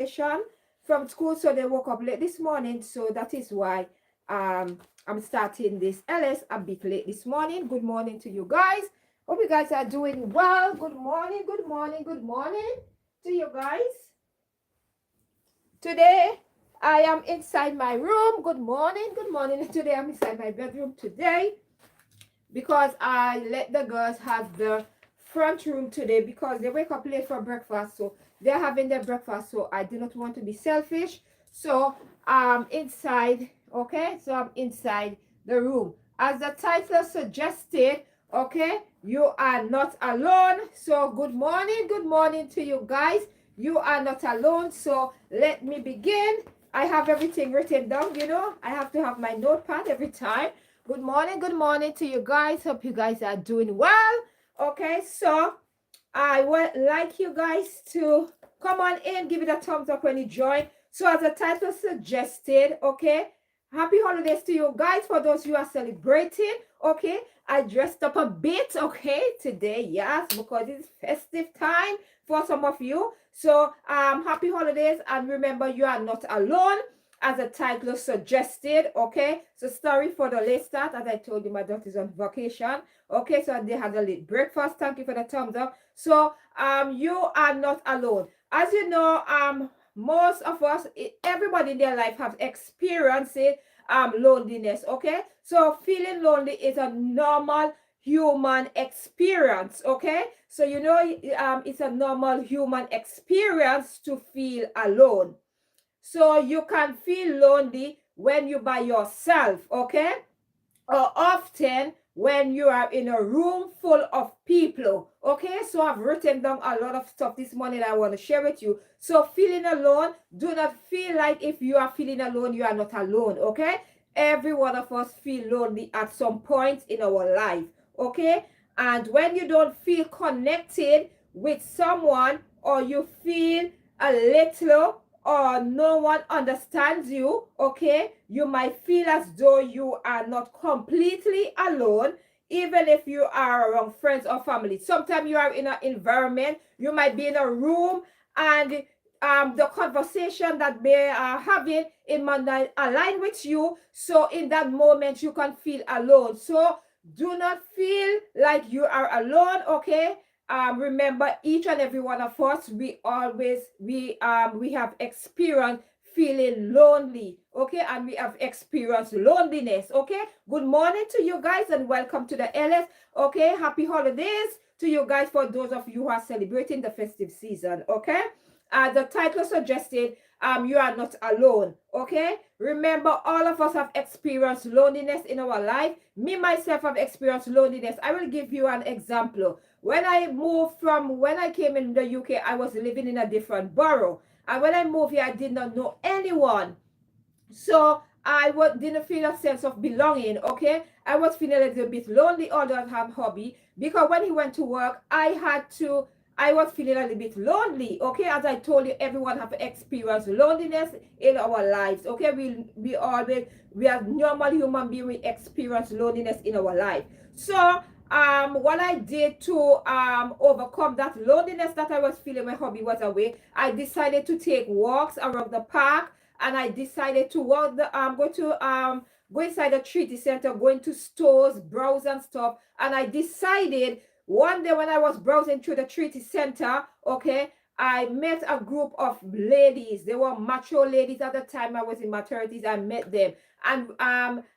vacation from school, so they woke up late this morning. So that is why I'm starting this LS a bit late this morning. Good morning to you guys. Hope you guys are doing well. Good morning, good morning, good morning to you guys. Today I am inside my room. Good morning, good morning. Today I'm inside my bedroom today because I let the girls have the front room today because they wake up late for breakfast, so they're having their breakfast. So I do not want to be selfish, so I'm inside. Okay, so I'm inside the room as the title suggested. Okay, you are not alone. So good morning to you guys. You are not alone. So let me begin. I have everything written down. I have to have my notepad every time. Good morning to you guys. Hope you guys are doing well. Okay, so I would like you guys to come on in, give it a thumbs up when you join. So as the title suggested, okay, happy holidays to you guys for those who are celebrating. Okay, I dressed up a bit, okay, today, yes, because it's festive time for some of you. So happy holidays, and remember, you are not alone, as the title suggested. Okay, so sorry for the late start. As I told you, my daughter's on vacation. Okay, so they had a late breakfast. Thank you for the thumbs up. So you are not alone. As you know, most of us, everybody in their life have experienced loneliness. Okay, so feeling lonely is a normal human experience. Okay, so it's a normal human experience to feel alone. So you can feel lonely when you're by yourself, okay? Or often when you are in a room full of people, okay? So I've written down a lot of stuff this morning I want to share with you. So feeling alone, do not feel like if you are feeling alone, you are not alone, okay? Every one of us feel lonely at some point in our life, okay? And when you don't feel connected with someone, or you feel a little, or no one understands you, okay, you might feel as though you are not completely alone, even if you are around friends or family. Sometimes you are in an environment, you might be in a room, and the conversation that they are having, it might not align with you. So in that moment, you can feel alone. So do not feel like you are alone, okay? Remember, each and every one of us, we have experienced feeling lonely, okay, and we have experienced loneliness. Okay, good morning to you guys and welcome to the LS. Okay, happy holidays to you guys for those of you who are celebrating the festive season. Okay, the title suggested, you are not alone. Okay, remember, all of us have experienced loneliness in our life. Me myself have experienced loneliness. I will give you an example. When I came in the UK, I was living in a different borough. And when I moved here, I did not know anyone. So didn't feel a sense of belonging, okay? I was feeling a little bit lonely, although I have hobby. Because when he went to work, I was feeling a little bit lonely, okay? As I told you, everyone have experienced loneliness in our lives, okay? We are normal human beings, we experience loneliness in our life. So what I did to overcome that loneliness that I was feeling, my hobby was away, I decided to take walks around the park, and I decided to go inside the treaty center, going to stores, browse and stuff. And I decided one day when I was browsing through the treaty center, okay, I met a group of ladies. They were mature ladies at the time. I was in maternities. I met them, and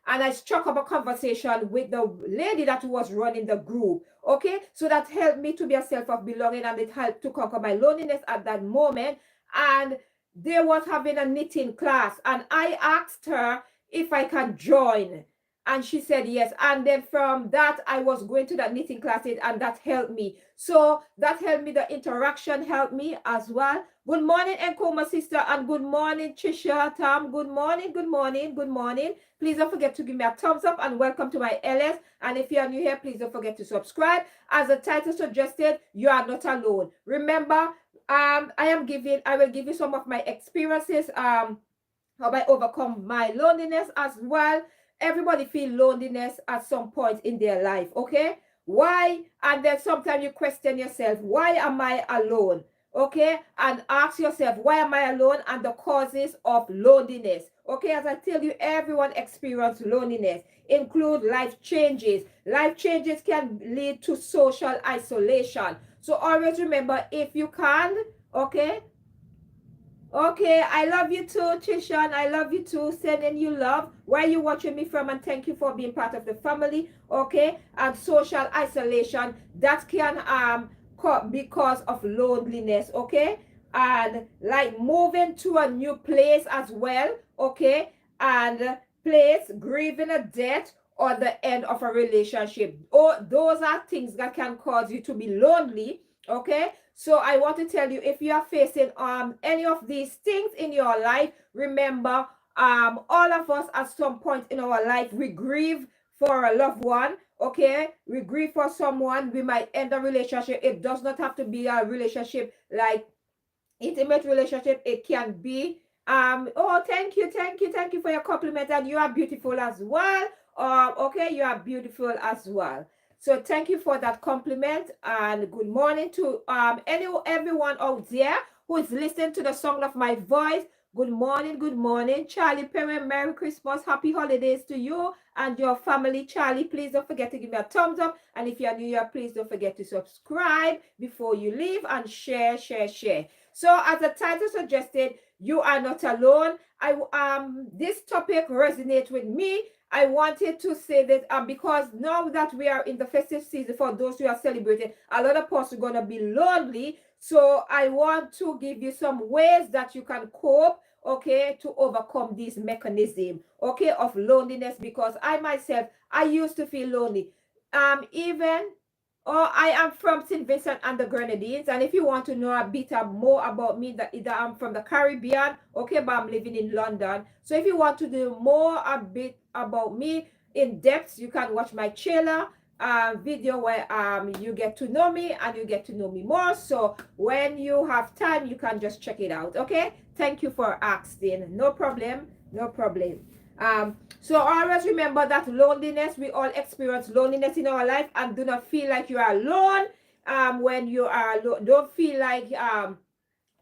I struck up a conversation with the lady that was running the group. Okay, so that helped me to be a self of belonging, and it helped to conquer my loneliness at that moment. And they was having a knitting class, and I asked her if I can join, and she said yes. And then from that, I was going to that knitting class, and that helped me. So that helped me. The interaction helped me as well. Good morning, Enkoma sister, and good morning, Trisha, Tom. Good morning, good morning, good morning. Please don't forget to give me a thumbs up and welcome to my LS. And if you are new here, please don't forget to subscribe. As the title suggested, you are not alone. Remember, I will give you some of my experiences, how I overcome my loneliness as well. Everybody feel loneliness at some point in their life, okay? Why? And then sometimes you question yourself, why am I alone? okay, and ask yourself, why am I alone, and the causes of loneliness. Okay, as I tell you, everyone experiences loneliness, include life changes. Life changes can lead to social isolation. So always remember, if you can, okay, okay, I love you too, Trishan. I love you too. Sending you love. Where you watching me from? And thank you for being part of the family. Okay, and social isolation that can because of loneliness. Okay, and like moving to a new place as well. Okay, and place grieving a death or the end of a relationship. Oh, those are things that can cause you to be lonely. Okay, so I want to tell you, if you are facing any of these things in your life, remember, all of us at some point in our life, we grieve for a loved one. Okay, we grieve for someone. We might end a relationship. It does not have to be a relationship like intimate relationship. It can be oh, thank you for your compliment, and you are beautiful as well. Okay, you are beautiful as well. So thank you for that compliment, and good morning to everyone out there who is listening to the sound of my voice. Good morning, Charlie Perry. Merry Christmas, happy holidays to you and your family. Charlie, please don't forget to give me a thumbs up, and if you're new here, please don't forget to subscribe before you leave, and share. So as the title suggested, you are not alone. This topic resonates with me. I wanted to say that because now that we are in the festive season, for those who are celebrating, a lot of us are going to be lonely. So I want to give you some ways that you can cope, okay, to overcome this mechanism, okay, of loneliness, because I myself, I used to feel lonely. Even Oh, I am from St. Vincent and the Grenadines. And if you want to know a bit more about me, that either I'm from the Caribbean, okay, but I'm living in London. So if you want to know more a bit about me in depth, you can watch my trailer video where you get to know me and you get to know me more. So when you have time, you can just check it out. Okay. Thank you for asking. No problem. No problem. So always remember that loneliness, we all experience loneliness in our life, and do not feel like you are alone. When you are alone, don't feel like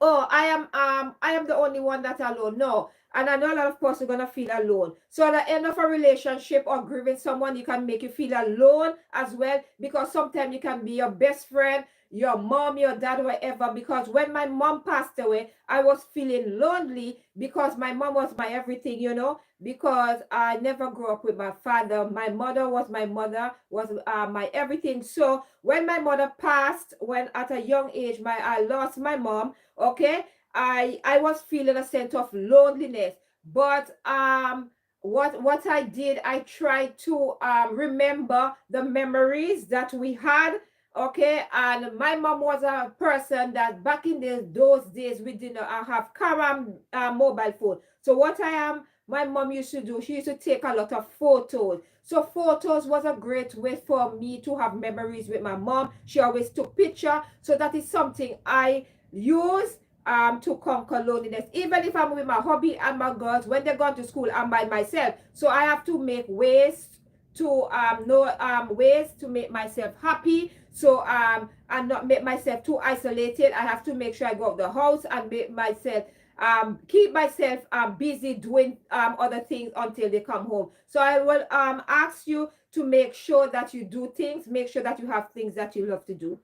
oh, I am the only one that's alone. No. And I know a lot of people are gonna feel alone. So at the end of a relationship or grieving someone, you can make you feel alone as well, because sometimes you can be your best friend, your mom, your dad, whatever. Because when my mom passed away, I was feeling lonely because my mom was my everything, because I never grew up with my father. My mother was my mother, was my everything. So when my mother passed, when at a young age, I lost my mom. Okay, I was feeling a sense of loneliness, but what I did, I tried to remember the memories that we had. Okay, and my mom was a person that back in those days we did not have car mobile phone. So what my mom used to do, she used to take a lot of photos. So photos was a great way for me to have memories with my mom. She always took picture, so that is something I use to conquer loneliness. Even if I'm with my hubby and my girls, when they go to school, I'm by myself. So I have to make ways to know ways to make myself happy. So and not make myself too isolated. I have to make sure I go out the house and make myself keep myself busy doing other things until they come home. So I will ask you to make sure that you do things, make sure that you have things that you love to do.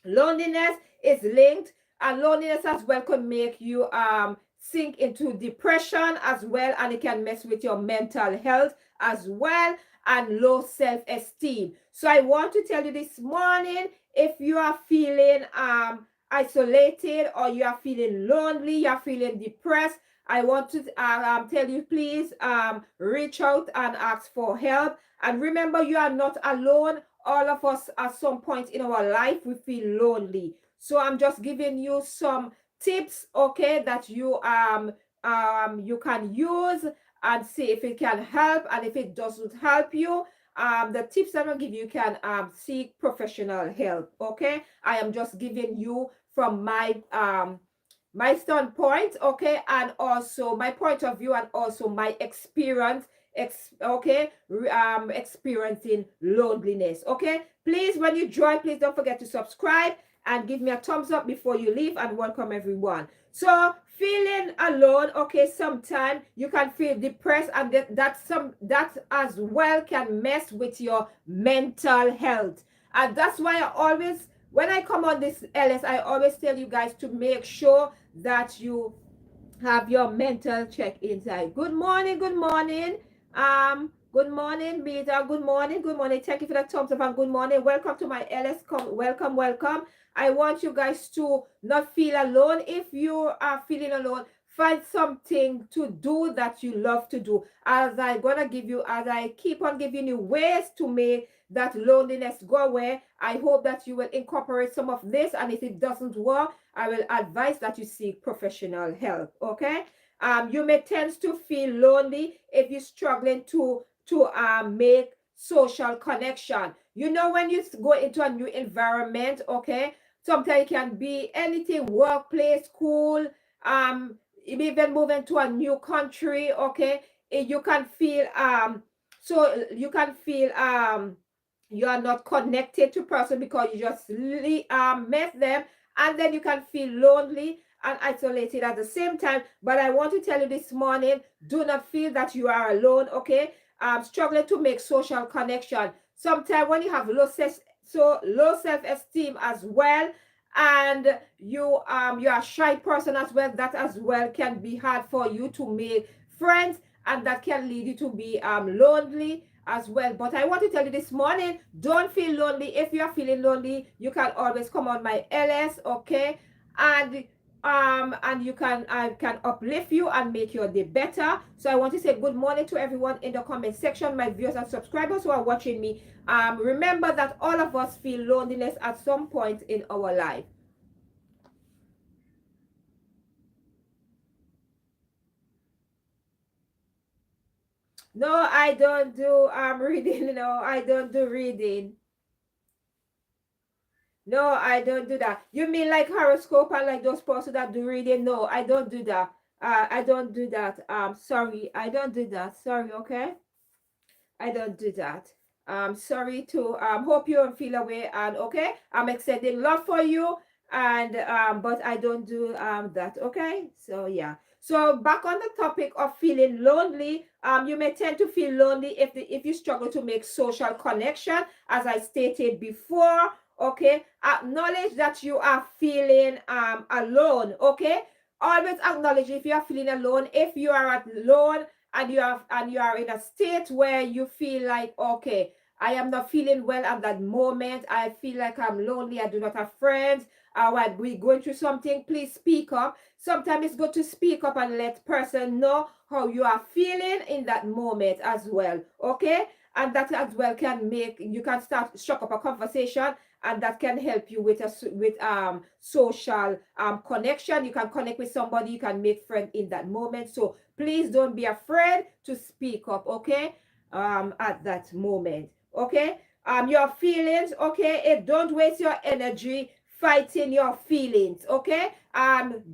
Loneliness is linked, and loneliness as well can make you sink into depression as well, and it can mess with your mental health as well, and low self-esteem. So I want to tell you this morning, if you are feeling isolated, or you are feeling lonely, you are feeling depressed, I want to tell you, please reach out and ask for help. And remember, you are not alone. All of us at some point in our life, we feel lonely. So I'm just giving you some tips, okay, that you can use and see if it can help. And if it doesn't help you, the tips I'm gonna give you, can seek professional help. Okay, I am just giving you from my standpoint, okay, and also my point of view, and also my experience, experiencing loneliness. Okay, please, when you join, please don't forget to subscribe and give me a thumbs up before you leave, and welcome everyone. So feeling alone, okay, sometimes you can feel depressed, and that as well can mess with your mental health. And that's why I always, when I come on this LS, I always tell you guys to make sure that you have your mental check inside. Good morning, good morning. Good morning, Beta. Good morning, good morning. Thank you for the thumbs up and good morning. Welcome to my LS. Welcome, welcome. I want you guys to not feel alone. If you are feeling alone, find something to do that you love to do. As I keep on giving you ways to make that loneliness go away, I hope that you will incorporate some of this. And if it doesn't work, I will advise that you seek professional help. Okay. You may tend to feel lonely if you're struggling to make social connection. You know, when you go into a new environment, okay, sometimes it can be anything, workplace, school, even moving to a new country, okay, you can feel so you can feel you are not connected to person because you just met them, and then you can feel lonely and isolated at the same time. But I want to tell you this morning, do not feel that you are alone, okay? Struggling to make social connection. Sometimes when you have low self-esteem as well, and you are a shy person as well, that as well can be hard for you to make friends, and that can lead you to be lonely as well. But I want to tell you this morning, don't feel lonely. If you are feeling lonely, you can always come on my LS, okay? And you can, I can uplift you and make your day better. So I want to say good morning to everyone in the comment section, my viewers and subscribers who are watching me. Remember that all of us feel loneliness at some point in our life. No, I don't do reading. No, I don't do reading. No, I don't do that. You mean like horoscope and like those persons that do reading? No, I don't do that. I don't do that. Sorry, I don't do that. Sorry, okay? I don't do that. Sorry to hope you don't feel away, and okay, I'm extending love for you, and but I don't do that, okay? So yeah. So back on the topic of feeling lonely, you may tend to feel lonely if you struggle to make social connection, as I stated before. Okay, acknowledge that you are feeling alone. Okay, always acknowledge if you are feeling alone. If you are alone and you are in a state where you feel like, okay, I am not feeling well at that moment, I feel like I'm lonely, I do not have friends, or we're going through something, please speak up. Sometimes it's good to speak up and let person know how you are feeling in that moment as well, okay? And that as well can make, you can start struck up a conversation, and that can help you with social connection. You can connect with somebody, you can make friends in that moment. So please don't be afraid to speak up, okay? At that moment, okay? Your feelings, okay? Don't waste your energy fighting your feelings, okay?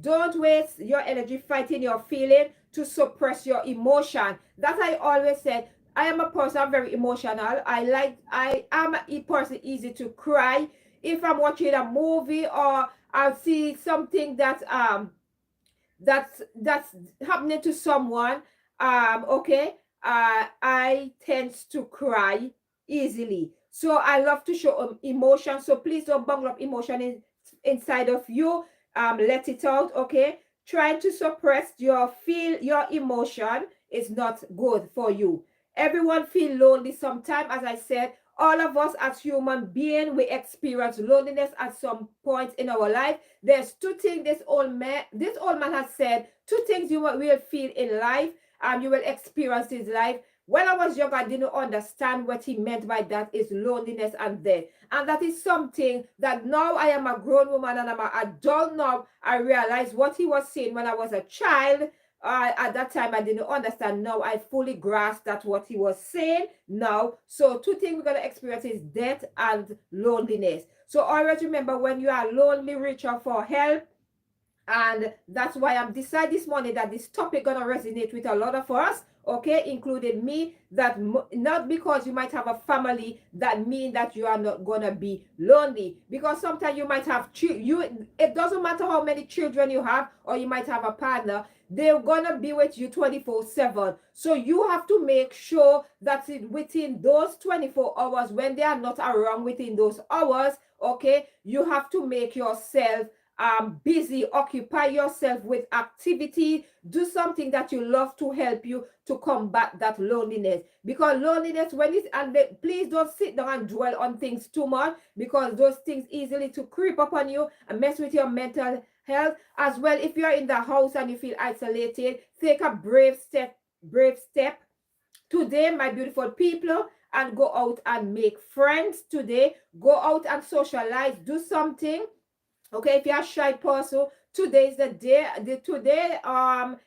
Don't waste your energy fighting your feeling to suppress your emotion. That I always said. I am a person, I'm very emotional. I am a person easy to cry. If I'm watching a movie or I see something that's happening to someone, okay, I tend to cry easily. So I love to show emotion. So please don't bundle up emotion inside of you. Let it out, okay? Trying to suppress your emotion is not good for you. Everyone feel lonely sometimes. As I said, all of us as human beings, we experience loneliness at some point in our life. There's two things this old man has said, two things you will feel in life, you will experience his life. When I was young, I didn't understand what he meant by that is loneliness and death. And that is something that now I am a grown woman and I'm an adult now. I realize what he was saying when I was a child. At that time, I didn't understand. Now I fully grasp that what he was saying now. So two things we're going to experience is death and loneliness. So always remember, when you are lonely, reach out for help. And that's why I'm decided this morning that this topic gonna resonate with a lot of us, okay, including me. That not because you might have a family that mean that you are not gonna be lonely, because sometimes you might have it doesn't matter how many children you have, or you might have a partner, they're gonna be with you 24/7. So you have to make sure that within those 24 hours, when they are not around within those hours, okay, you have to make yourself busy, occupy yourself with activity, do something that you love to help you to combat that loneliness. Because loneliness, when it's, and please don't sit down and dwell on things too much, because those things easily to creep up on you and mess with your mental health as well. If you're in the house and you feel isolated, take a brave step today, my beautiful people, and go out and make friends today. Go out and socialize, do something. Okay, if you're a shy person, today is the day. Today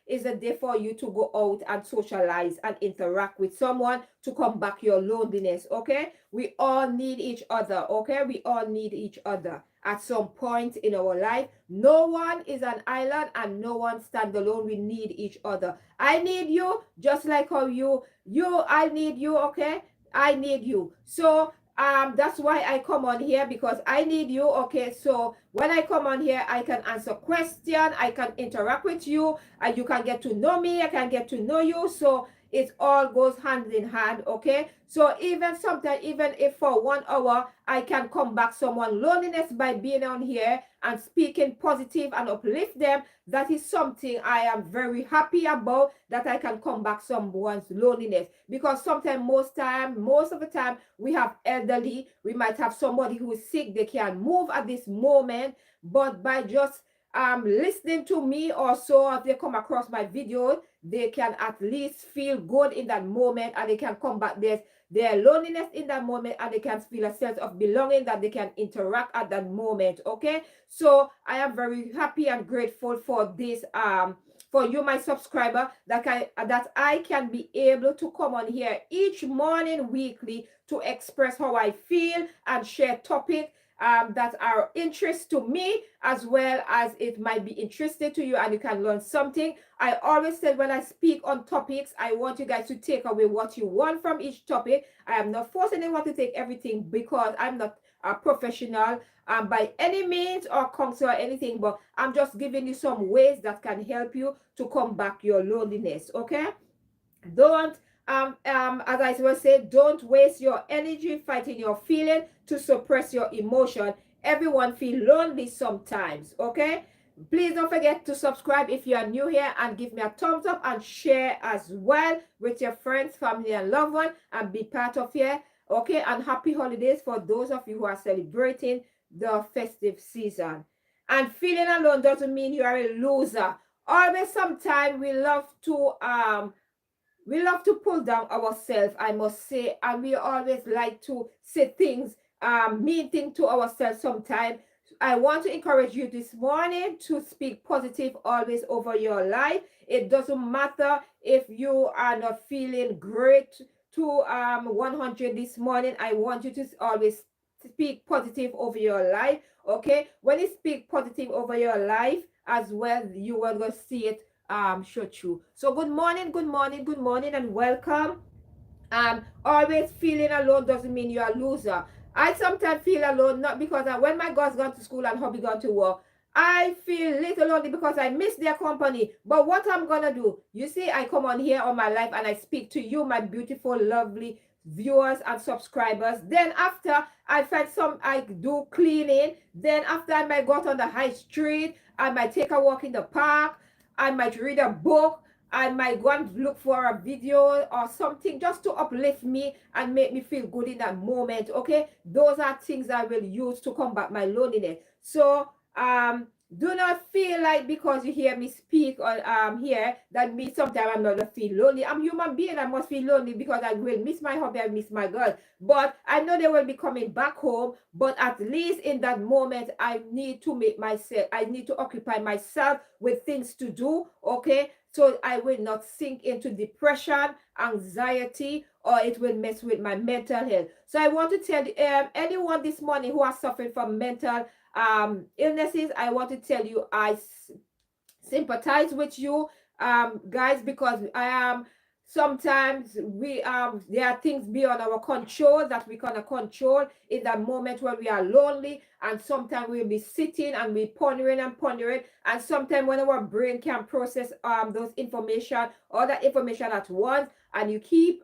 is the day for you to go out and socialize and interact with someone to combat your loneliness. Okay, we all need each other. Okay, we all need each other at some point in our life. No one is an island and no one stand alone. We need each other. I need you just like how I need you. Okay, I need you. So that's why I come on here, because I need you. Okay, so when I come on here, I can answer question, I can interact with you, and you can get to know me, I can get to know you. So it all goes hand in hand. Okay, so even sometimes, even if for 1 hour I can combat someone loneliness by being on here and speaking positive and uplift them, that is something I am very happy about, that I can combat someone's loneliness. Because sometimes, most of the time, we have elderly, we might have somebody who is sick, they can't move at this moment, but by just listening to me, or so if they come across my video, they can at least feel good in that moment, and they can combat their loneliness in that moment, and they can feel a sense of belonging, that they can interact at that moment. Okay, so I am very happy and grateful for this for you, my subscriber, that I can be able to come on here each morning, weekly, to express how I feel and share topics that are interest to me, as well as it might be interesting to you and you can learn something. I always say, when I speak on topics, I want you guys to take away what you want from each topic. I am not forcing anyone to take everything, because I'm not a professional by any means or counsel or anything, but I'm just giving you some ways that can help you to combat your loneliness. Okay, don't as I was saying, don't waste your energy fighting your feeling to suppress your emotion. Everyone feel lonely sometimes. Okay, please don't forget to subscribe if you are new here, and give me a thumbs up and share as well with your friends, family, and loved one, and be part of here. Okay, and happy holidays for those of you who are celebrating the festive season. And feeling alone doesn't mean you are a loser. Always, sometimes we love to pull down ourselves, I must say, and we always like to say things, mean things to ourselves sometimes. I want to encourage you this morning to speak positive always over your life. It doesn't matter if you are not feeling great to 100 this morning. I want you to always speak positive over your life. Okay, when you speak positive over your life as well, you will go see it show true. So good morning, good morning, good morning, and welcome. Always feeling alone doesn't mean you're a loser. I sometimes feel alone, not because when my girls gone to school and hubby gone to work, I feel little lonely because I miss their company. But what I'm gonna do, you see, I come on here on my life and I speak to you, my beautiful, lovely viewers and subscribers. Then after I do cleaning. Then after, I might go out on the high street. I might take a walk in the park. I might read a book. I might go and look for a video or something just to uplift me and make me feel good in that moment. Okay, those are things I will use to combat my loneliness. So do not feel like because you hear me speak on here, that means sometimes I'm not gonna feel lonely. I'm human being, I must feel lonely because I will miss my hobby, I miss my girl. But I know they will be coming back home. But at least in that moment, I need to occupy myself with things to do. Okay, so I will not sink into depression, anxiety, or it will mess with my mental health. So I want to tell anyone this morning who are suffering from mental illnesses, I want to tell you, I sympathize with you, guys, because I am sometimes we there are things beyond our control that we cannot control in that moment when we are lonely, and sometimes we'll be sitting and we pondering and pondering, and sometimes when our brain can process those information, all that information at once, and you keep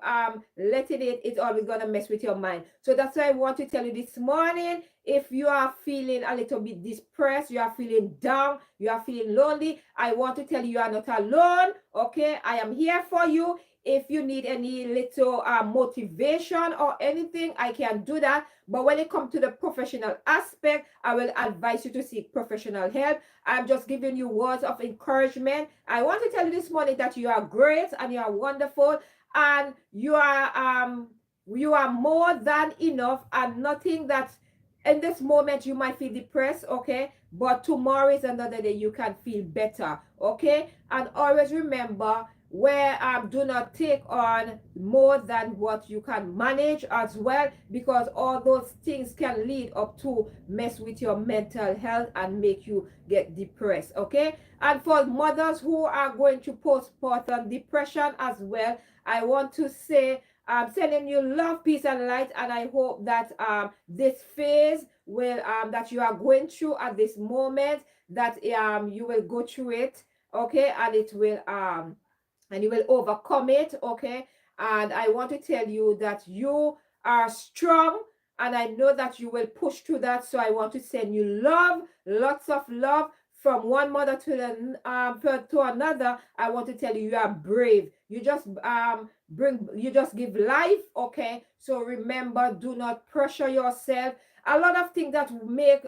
letting it's always gonna mess with your mind. So that's why I want to tell you this morning, if you are feeling a little bit depressed, you are feeling down, you are feeling lonely, I want to tell you, you are not alone. Okay, I am here for you. If you need any little motivation or anything, I can do that. But when it comes to the professional aspect, I will advise you to seek professional help. I'm just giving you words of encouragement. I want to tell you this morning that you are great and you are wonderful, and you are more than enough, and nothing that in this moment you might feel depressed, okay, but tomorrow is another day you can feel better, okay. And always remember, where do not take on more than what you can manage as well, because all those things can lead up to mess with your mental health and make you get depressed, okay. And for mothers who are going to postpartum depression as well, I want to say I'm sending you love, peace, and light, and I hope that this phase will that you are going through at this moment, that you will go through it, okay, and it will and you will overcome it, okay. And I want to tell you that you are strong, and I know that you will push through that. So I want to send you love, lots of love, from one mother to to another. I want to tell you, you are brave. You just give life, okay. So remember, do not pressure yourself. A lot of things that make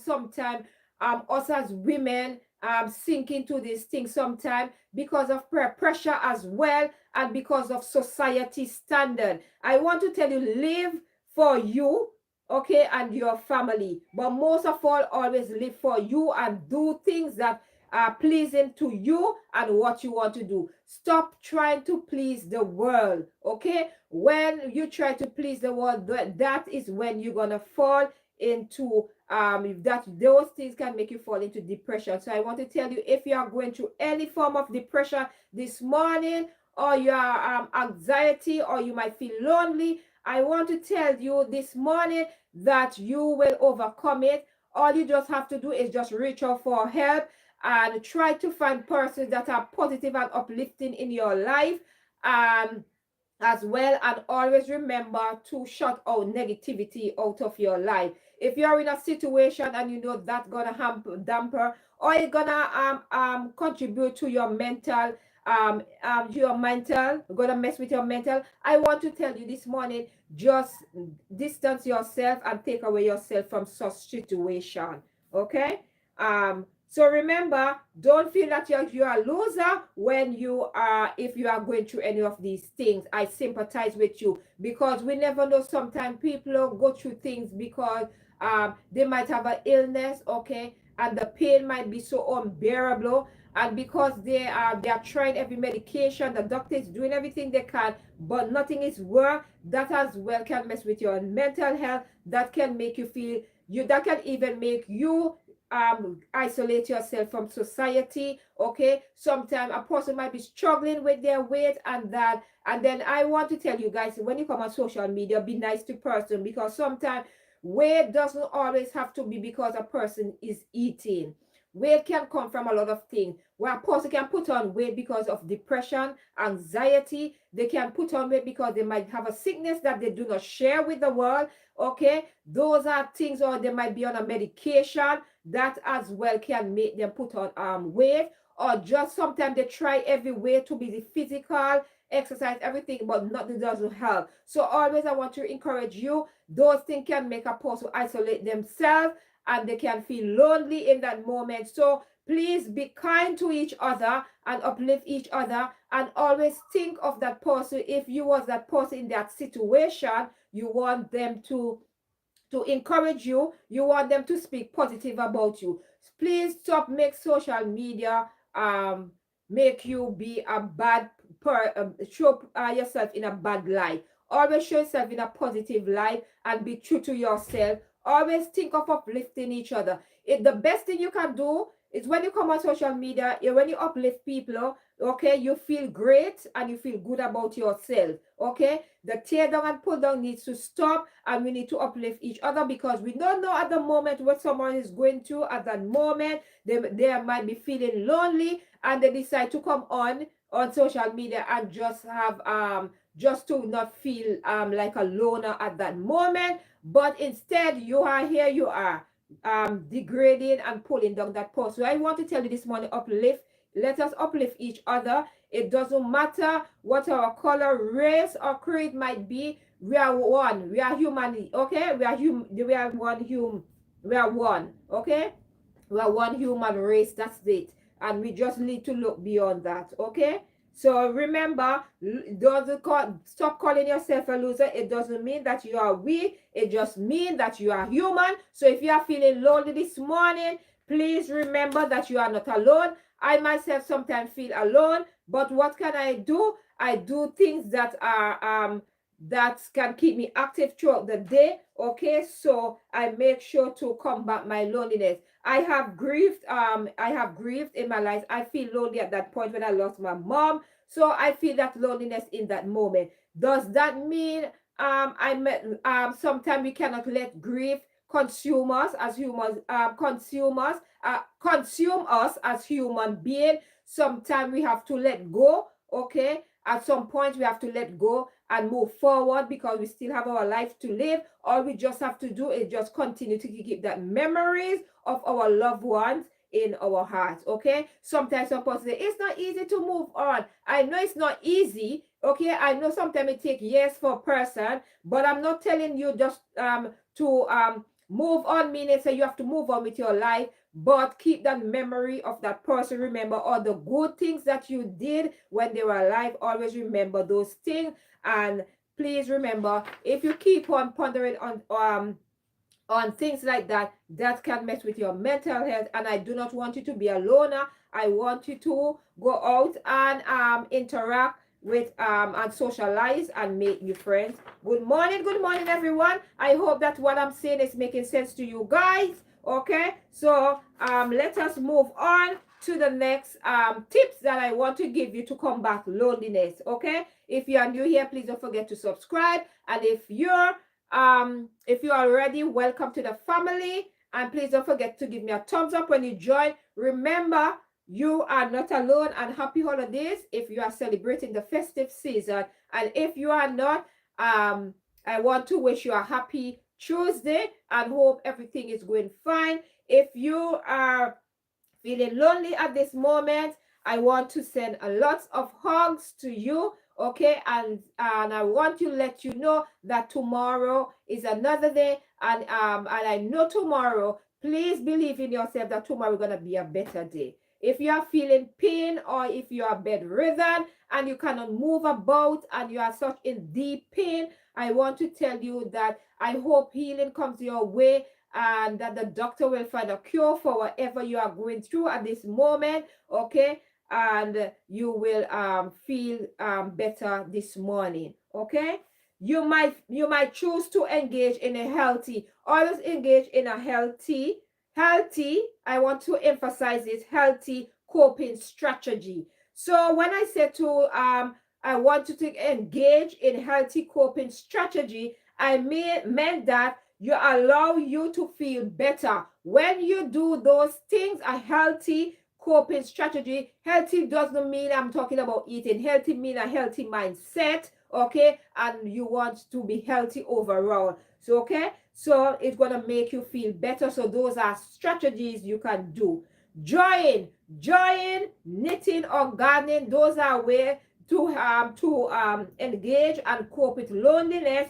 sometimes us as women sink into these things sometimes, because of pressure as well, and because of society standard. I want to tell you, live for you, okay, and your family. But most of all, always live for you and do things that are pleasing to you and what you want to do. Stop trying to please the world, okay. When you try to please the world, that is when you're gonna fall into that those things can make you fall into depression. So I want to tell you, if you are going through any form of depression this morning, or your anxiety, or you might feel lonely, I want to tell you this morning that you will overcome it. All you just have to do is just reach out for help, and try to find persons that are positive and uplifting in your life, um as well. And always remember to shut out negativity out of your life. If you're in a situation and you know that's gonna damper, or it's gonna contribute to your mental gonna mess with your mental, I want to tell you this morning, just distance yourself and take away yourself from such situation, okay. So remember, don't feel that you're a loser when you are, if you are going through any of these things. I sympathize with you, because we never know, sometimes people go through things because they might have an illness, okay, and the pain might be so unbearable, and because they are trying every medication, the doctor is doing everything they can, but nothing is work. That as well can mess with your mental health. That can make you feel you, that can even make you isolate yourself from society, okay. Sometimes a person might be struggling with their weight and that, and then I want to tell you guys, when you come on social media, be nice to person, because sometimes weight doesn't always have to be because a person is eating. Weight can come from a lot of things. Where a person can put on weight because of depression, anxiety. They can put on weight because they might have a sickness that they do not share with the world, okay. Those are things. Or they might be on a medication that as well can make them put on weight. Or just sometimes they try every way to be the physical exercise, everything, but nothing doesn't help. So always I want to encourage you, those things can make a person isolate themselves, and they can feel lonely in that moment. So please be kind to each other and uplift each other, and always think of that person. If you was that person in that situation, you want them to encourage you, you want them to speak positive about you. Please stop make social media make you be a bad show yourself in a bad light. Always show yourself in a positive light and be true to yourself. Always think of uplifting each other. The best thing you can do It's when you come on social media, when you uplift people, okay, you feel great and you feel good about yourself. Okay, the tear down and pull down needs to stop, and we need to uplift each other, because we don't know at the moment what someone is going through at that moment. They might be feeling lonely, and they decide to come on social media and just have just to not feel like a loner at that moment. But instead, you are here, you are degrading and pulling down that post. So I want to tell you this morning, uplift. Let us uplift each other. It doesn't matter what our color, race, or creed might be. We are one. We are humanity. Okay, we are human. We are one human. We are one. Okay, we are one human race. That's it. And we just need to look beyond that. Okay. So remember, stop calling yourself a loser. It doesn't mean that you are weak. It just means that you are human. So if you are feeling lonely this morning, please remember that you are not alone. I myself sometimes feel alone, but what can I do? I do things that are that can keep me active throughout the day. Okay, so I make sure to combat my loneliness. I have grieved in my life. I feel lonely at that point when I lost my mom. So I feel that loneliness in that moment. Does that mean sometimes we cannot let grief consume us as humans, consume us as human beings? Sometimes we have to let go. Okay, at some point we have to let go and move forward, because we still have our life to live. All we just have to do is just continue to keep that memories of our loved ones in our hearts. Okay, sometimes some people say it's not easy to move on. I know it's not easy. Okay, I know sometimes it takes years for a person, but I'm not telling you just to move on, meaning say you have to move on with your life, but keep that memory of that person. Remember all the good things that you did when they were alive. Always remember those things. And please remember, if you keep on pondering on things like that, that can mess with your mental health. And I do not want you to be a loner. I want you to go out and interact with and socialize and make new friends. Good morning everyone. I hope that what I'm saying is making sense to you guys. Okay, so let us move on to the next tips that I want to give you to combat loneliness. Okay, if you are new here, please don't forget to subscribe. And if you're already, welcome to the family. And please don't forget to give me a thumbs up when you join. Remember, you are not alone, and happy holidays if you are celebrating the festive season. And if you are not, I want to wish you a happy Tuesday and hope everything is going fine. If you are feeling lonely at this moment, I want to send a lot of hugs to you. Okay, and I want to let you know that tomorrow is another day, and I know tomorrow, please believe in yourself that tomorrow is gonna be a better day. If you are feeling pain, or if you are bedridden and you cannot move about and you are such in deep pain, I want to tell you that I hope healing comes your way, and that the doctor will find a cure for whatever you are going through at this moment. Okay, and you will feel better this morning. Okay, you might choose to engage in a healthy, always engage in a healthy, I want to emphasize this, healthy coping strategy. So when I said to I want you to engage in healthy coping strategy, I meant that you allow you to feel better when you do those things. A healthy coping strategy, healthy doesn't mean I'm talking about eating. Healthy mean a healthy mindset. Okay, and you want to be healthy overall. So okay, so it's gonna make you feel better. So those are strategies you can do. Join knitting or gardening. Those are ways to engage and cope with loneliness.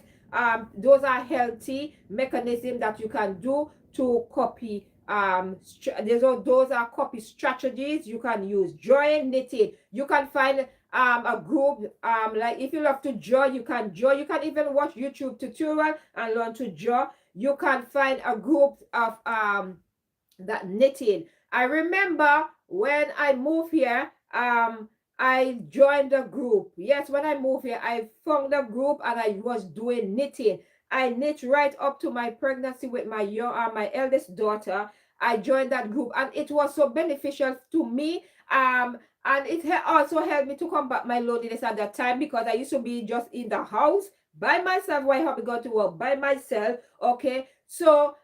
Those are healthy mechanisms that you can do to copy. Those are copy strategies you can use. Join knitting. You can find a group, like if you love to draw, you can draw. You can even watch YouTube tutorial and learn to draw. You can find a group of that knitting. I remember when I moved here, I joined the group. Yes, when I moved here, I found a group and I was doing knitting. I knit right up to my pregnancy with my eldest daughter, I joined that group, and it was so beneficial to me. And it also helped me to combat my loneliness at that time, because I used to be just in the house by myself. Why have to go to work by myself? Okay, so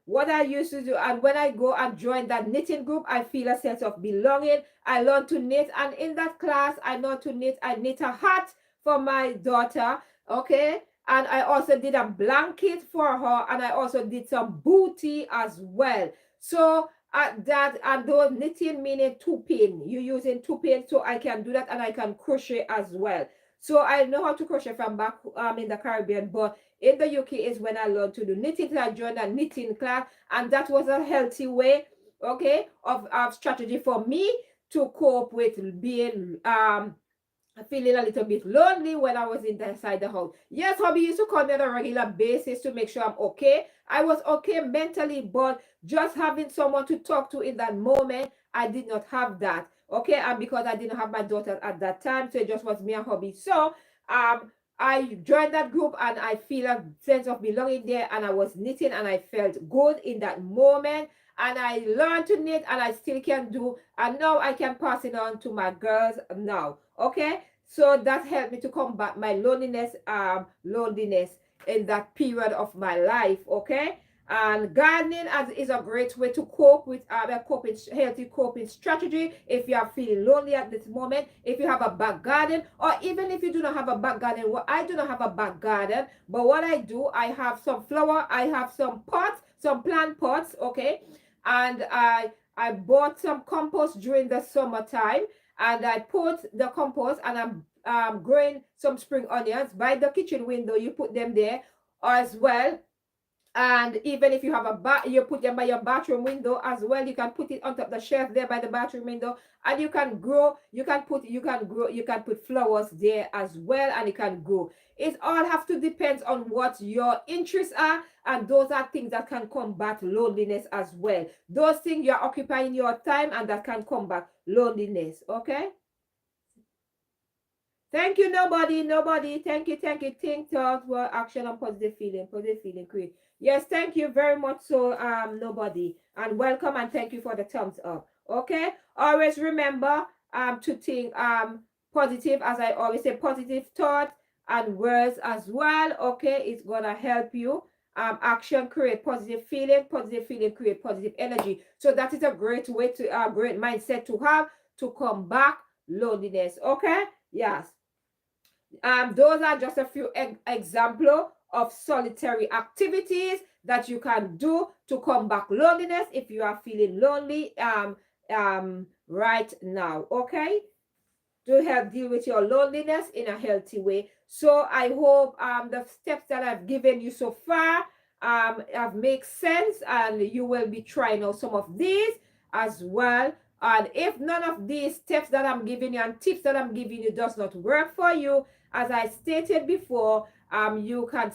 what I used to do, and when I go and join that knitting group, I feel a sense of belonging. I learn to knit, and in that class, I learned to knit. I knit a hat for my daughter. Okay, and I also did a blanket for her, and I also did some booty as well. So that, and those knitting meaning two pin, you using two pin, so I can do that, and I can crochet as well. So I know how to crochet from back in the Caribbean, but in the UK is when I learned to do knitting. I joined a knitting class, and that was a healthy way, okay, of strategy for me to cope with being feeling a little bit lonely when I was inside the house. Yes, hubby used to call me on a regular basis to make sure I'm okay. I was okay mentally, but just having someone to talk to in that moment, I did not have that. Okay, and because I didn't have my daughter at that time, so it just was me and hubby. So I joined that group, and I feel a sense of belonging there, and I was knitting, and I felt good in that moment, and I learned to knit, and I still can do, and now I can pass it on to my girls now. Okay, so that helped me to combat my loneliness in that period of my life. Okay, and gardening is a great way to cope with a healthy coping strategy if you are feeling lonely at this moment. If you have a back garden, or even if you do not have a back garden, well, I do not have a back garden, but what I do, I have some flower, I have some pots, some plant pots. Okay, and I bought some compost during the summertime, and I put the compost, and I'm growing some spring onions by the kitchen window. You put them there as well. And even if you have you put them by your bathroom window as well. You can put it on top of the shelf there by the bathroom window, and you can grow. You can put flowers there as well, and you can grow. It all have to depend on what your interests are, and those are things that can combat loneliness as well. Those things you're occupying your time, and that can combat loneliness. Okay. Thank you, nobody. Thank you. Think, thought, word, action, and positive feeling, create. Yes, thank you very much. So, nobody, and welcome, and thank you for the thumbs up. Okay. Always remember to think positive, as I always say, positive thought and words as well. Okay, it's gonna help you. Action create positive feeling create positive energy. So that is a great way to great mindset to have to combat loneliness. Okay. Yes. Those are just a few examples of solitary activities that you can do to combat loneliness if you are feeling lonely right now. Okay, to help deal with your loneliness in a healthy way. So I hope the steps that I've given you so far have make sense, and you will be trying out some of these as well. And if none of these steps that I'm giving you and tips that I'm giving you does not work for you, as I stated before, you can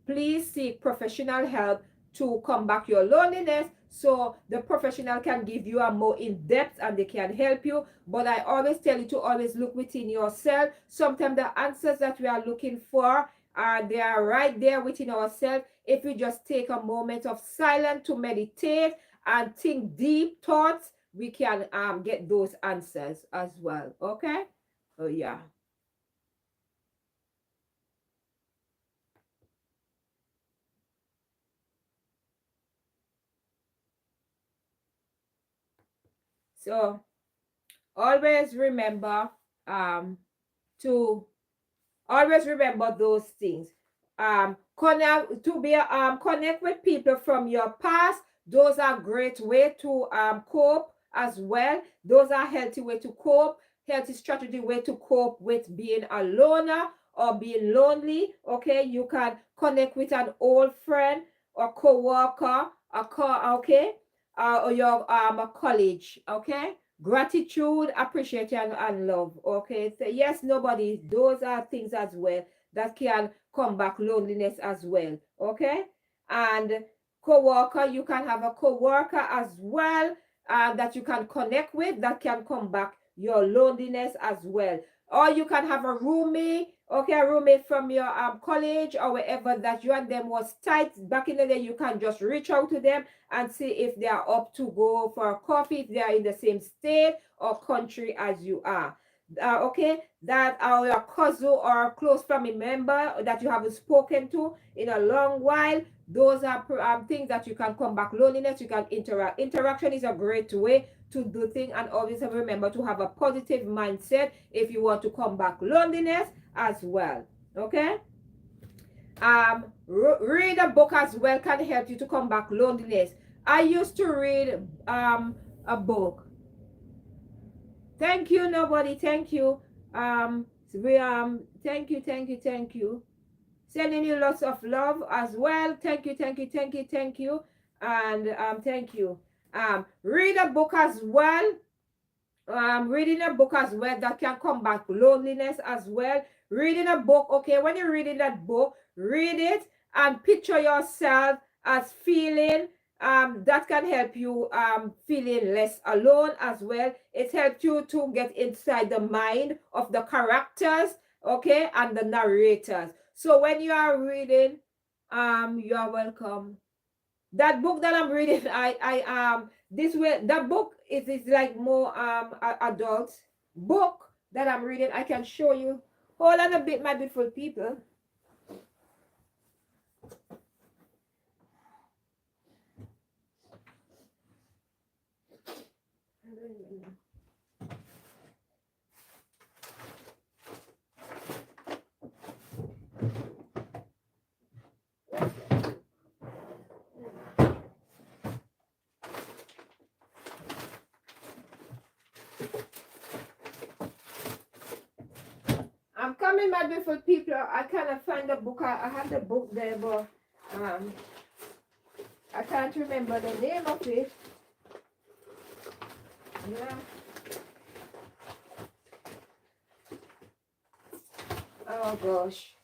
please seek professional help to combat your loneliness, so the professional can give you a more in-depth, and they can help you. But I always tell you to always look within yourself. Sometimes the answers that we are looking for they are right there within ourselves. If we just take a moment of silence to meditate and think deep thoughts, we can get those answers as well. Okay. Oh yeah. So always remember to always remember those things. Connect with people from your past. Those are great way to cope as well. Those are healthy way to cope, healthy strategy way to cope with being a loner or being lonely. Okay, you can connect with an old friend or co-worker, okay, or your a college. Okay, gratitude, appreciation, and love. Okay, so yes, nobody, those are things as well that can combat loneliness as well. Okay, and co-worker, you can have a co-worker as well that you can connect with, that can combat your loneliness as well. Or you can have a roomie okay, a roommate from your college or wherever that you and them was tight back in the day, you can just reach out to them and see if they are up to go for a coffee, if they are in the same state or country as you are. Okay, that are your cousin or a close family member that you haven't spoken to in a long while. Those are things that you can combat loneliness. You can interact. Interaction is a great way to do things, and always remember to have a positive mindset if you want to combat loneliness as well. Okay. Read a book as well can help you to combat loneliness. I used to read a book. Thank you, nobody. Thank you. Thank you, thank you. Sending you lots of love as well. Thank you, thank you. And thank you. Read a book as well. Reading a book as well that can combat loneliness as well. Reading a book, okay, when you're reading that book, read it and picture yourself as feeling that can help you feeling less alone as well. It helps you to get inside the mind of the characters, okay, and the narrators. So when you are reading, you are welcome. That book that I'm reading, this way, that book is like more adult book that I'm reading. I can show you. Hold on a bit, my beautiful people. I'm coming, my beautiful people. I cannot find the book. I have the book there, but I can't remember the name of it. Yeah. Oh gosh.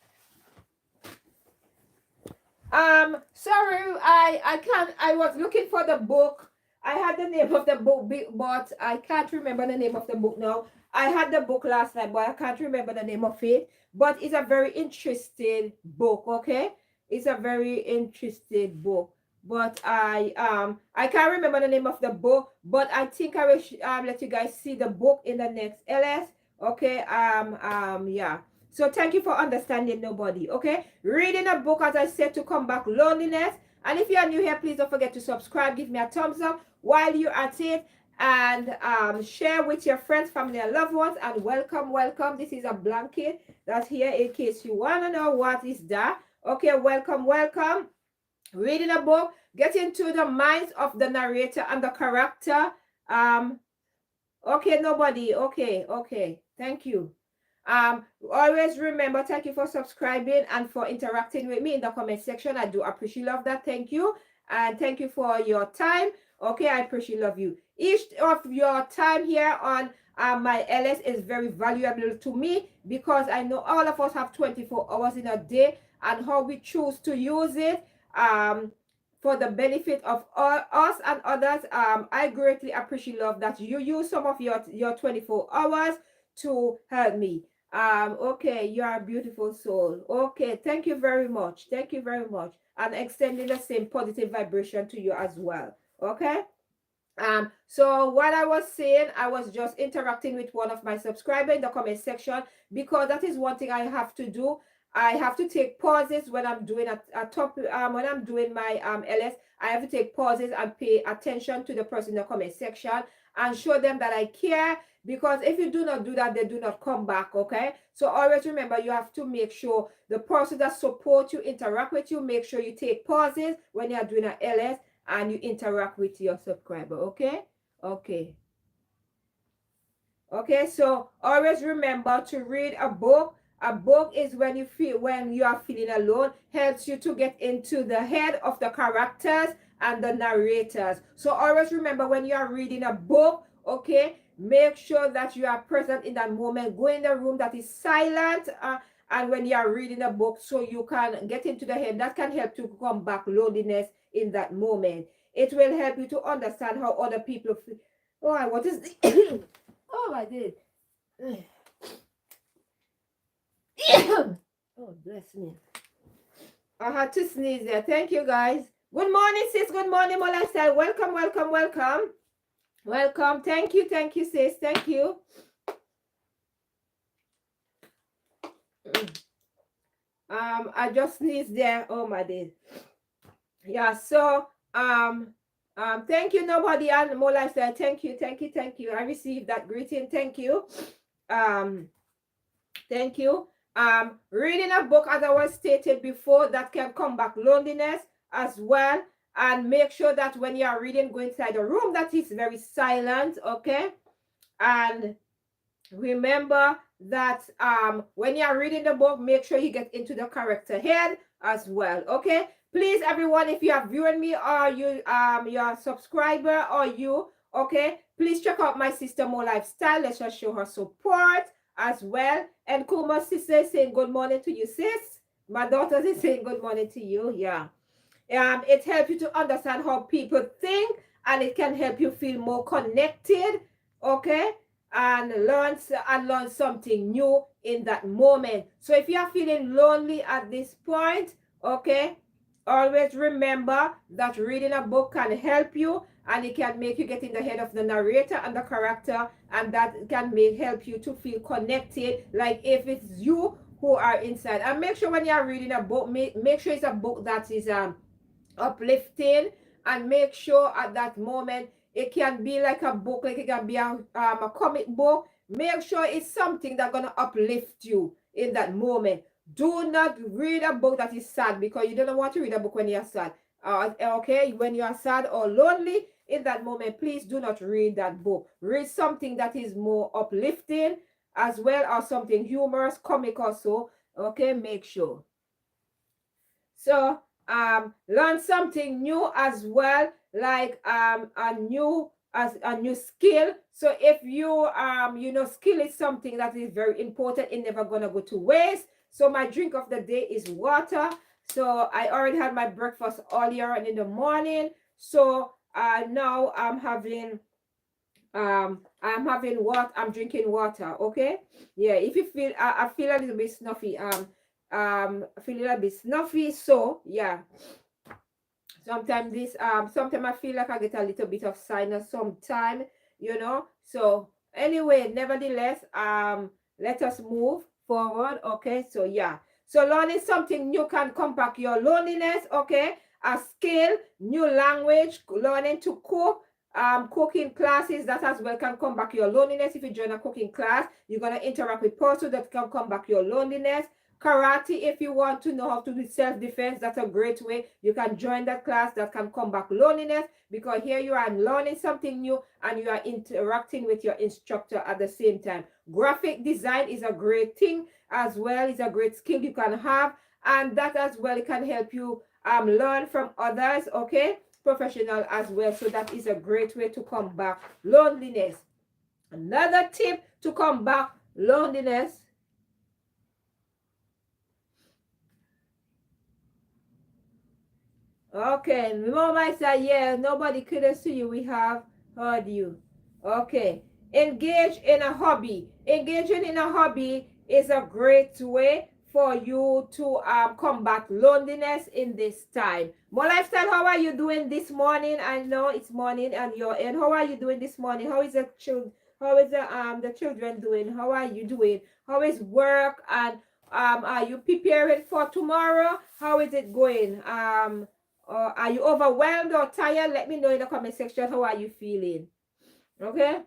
Sorry, I can't. I was looking for the book. I had the name of the book, but I can't remember the name of the book now. I had the book last night, but I can't remember the name of it. But it's a very interesting book. Okay, it's a very interesting book. But I can't remember the name of the book. But I think I will let you guys see the book in the next LS. Okay. Yeah. So thank you for understanding, nobody. Okay, reading a book, as I said, to combat loneliness. And if you are new here, please don't forget to subscribe. Give me a thumbs up while you're at it, and share with your friends, family, and loved ones. And welcome, welcome. This is a blanket that's here in case you want to know what is that. Okay, welcome, welcome. Reading a book, get into the minds of the narrator and the character. Okay, nobody. Okay. Thank you. Always remember, thank you for subscribing and for interacting with me in the comment section. I do appreciate love that. Thank you. And thank you for your time. Okay, I appreciate love you. Each of your time here on my LS is very valuable to me, because I know all of us have 24 hours in a day, and how we choose to use it for the benefit of all, us and others. I greatly appreciate love that you use some of your 24 hours to help me. Okay, you are a beautiful soul. Okay, thank you very much. Thank you very much. I'm extending the same positive vibration to you as well. Okay. So what I was saying, I was just interacting with one of my subscribers in the comment section, because that is one thing I have to do. I have to take pauses when I'm doing a topic, when I'm doing my LS. I have to take pauses and pay attention to the person in the comment section and show them that I care, because if you do not do that, they do not come back. Okay, so always remember, you have to make sure the person that support you, interact with you, make sure you take pauses when you are doing an LS and you interact with your subscriber. Okay. So always remember to read a book. A book is when you are feeling alone, helps you to get into the head of the characters and the narrators. So always remember, when you are reading a book, okay, make sure that you are present in that moment. Go in a room that is silent, and when you are reading a book, so you can get into the head. That can help to combat loneliness in that moment. It will help you to understand how other people feel. Oh, what is the oh, I did. Bless me. I had to sneeze there. Thank you, guys. Good morning, sis. Good morning, my lifestyle. Welcome, welcome, welcome. Welcome. Thank you, sis. Thank you. I just sneezed there. Oh my days. Yeah, so thank you, nobody and more lifestyle. Thank you, thank you, thank you. I received that greeting. Thank you. Um, thank you. Reading a book, as I was stated before, that can combat loneliness as well. And make sure that when you are reading, go inside a room that is very silent, okay? And remember that when you're reading the book, make sure you get into the character head as well, okay? Please, everyone, if you are viewing me or you're a subscriber or you, okay, please check out my sister Mo Lifestyle. Let's just show her support as well. And Kuma sister is saying good morning to you, sis. My daughter is saying good morning to you. Yeah. It helps you to understand how people think, and it can help you feel more connected, okay, and learn something new in that moment. So if you are feeling lonely at this point, okay, always remember that reading a book can help you, and it can make you get in the head of the narrator and the character, and that can help you to feel connected, like if it's you who are inside. And make sure when you are reading a book, make sure it's a book that is uplifting, and make sure at that moment it can be like a book, like it can be a comic book. Make sure it's something that's gonna uplift you in that moment. Do not read a book that is sad, because you don't want to read a book when you're sad. Okay, when you are sad or lonely in that moment, please do not read that book. Read something that is more uplifting as well, or something humorous, comic or so. Okay, make sure. So learn something new as well, like a new skill. So if you skill is something that is very important, it's never gonna go to waste. So my drink of the day is water. So I already had my breakfast earlier and in the morning. So now I'm having what I'm drinking water. Okay, yeah, if you feel I feel a little bit snuffy, I feel a little bit snuffy, so yeah, sometimes I feel like I get a little bit of sinus sometime, so anyway, nevertheless, let us move forward. Okay, so yeah, so learning something new can combat your loneliness. Okay, a skill, new language, learning to cook, cooking classes, that as well can come back your loneliness. If you join a cooking class, you're going to interact with people that can come back your loneliness. Karate, if you want to know how to do self-defense, that's a great way. You can join that class that can combat loneliness, because here you are learning something new and you are interacting with your instructor at the same time. Graphic design is a great thing as well. It's a great skill you can have, and that as well can help you learn from others, okay, professional as well. So that is a great way to combat loneliness. Another tip to combat loneliness. Okay, remember I said, yeah, nobody could see you. We have heard you. Okay, engage in a hobby. Engaging in a hobby is a great way for you to combat loneliness in this time. More lifestyle, how are you doing this morning? I know it's morning and you're in. How are you doing this morning? How is the children? How is the children doing? How are you doing? How is work? And are you preparing for tomorrow? How is it going? Or are you overwhelmed or tired? Let me know in the comment section. How are you feeling? Okay.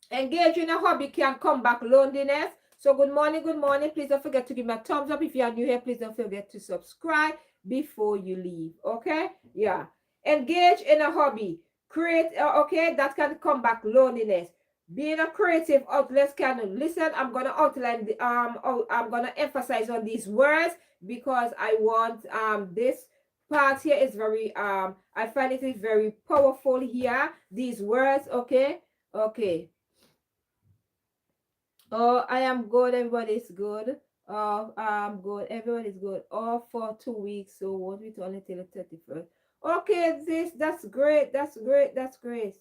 Engage in a hobby can combat loneliness. So good morning, good morning. Please don't forget to give me a thumbs up. If you are new here, please don't forget to subscribe before you leave. Okay. Yeah. Engage in a hobby. Create. Okay. That can combat loneliness. Being a creative outlet can listen. I'm gonna outline the I'm gonna emphasize on these words, because I want this part here is very I find it is very powerful here, these words. Okay. Okay. Oh, I am good. Everybody's good. Oh, I'm good. Everyone is good. All for 2 weeks. So won't return until the 31st. Okay, that's great. That's great. That's great.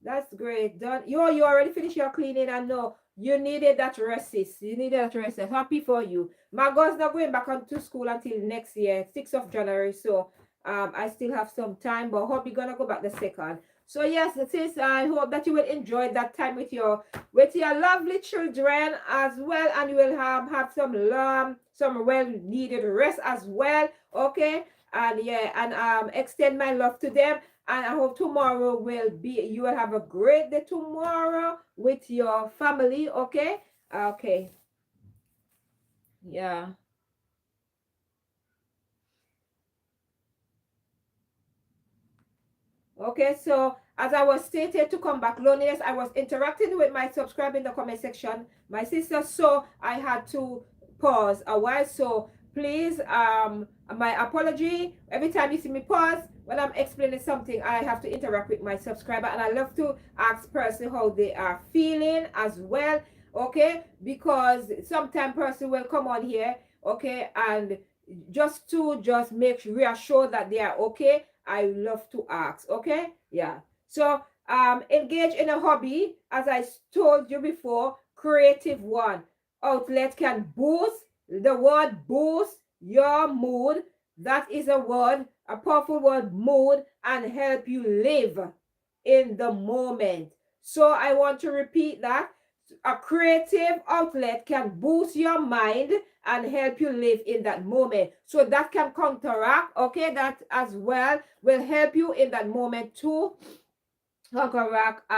That's great. Done. You already finished your cleaning. I know. You needed that rest, sis. You needed that rest. I'm happy for you. My girl's not going back onto school until next year, 6th of January. So I still have some time, but hope you're gonna go back the 2nd. So yes, sis, I hope that you will enjoy that time with your lovely children as well, and you will have some well needed rest as well. Okay, and yeah, and extend my love to them. And I hope tomorrow you will have a great day tomorrow with your family. Okay, okay, yeah. Okay, so as I was stated to combat loneliness, I was interacting with my subscriber in the comment section, my sister, so I had to pause a while. So please, my apology. Every time you see me pause when I'm explaining something, I have to interact with my subscriber, and I love to ask person how they are feeling as well. Okay, because sometimes person will come on here, okay, and just make reassure that they are okay. I love to ask. Okay, yeah. So engage in a hobby, as I told you before. Creative one outlet can boost the word boost your mood. That is a word, a powerful word, mood, and help you live in the moment. So I want to repeat that. A creative outlet can boost your mind and help you live in that moment. So that can counteract, okay, that as well will help you in that moment to counteract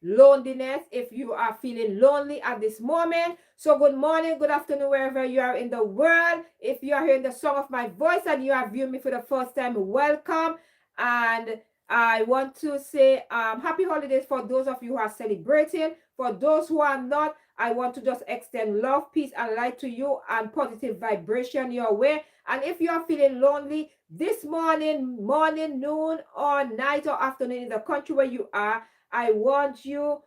loneliness if you are feeling lonely at this moment. So good morning, good afternoon, wherever you are in the world. If you are hearing the song of my voice and you are viewing me for the first time, welcome. And I want to say happy holidays for those of you who are celebrating. For those who are not, I want to just extend love, peace, and light to you, and positive vibration your way. And if you are feeling lonely this morning, noon, or night, or afternoon in the country where you are, I want to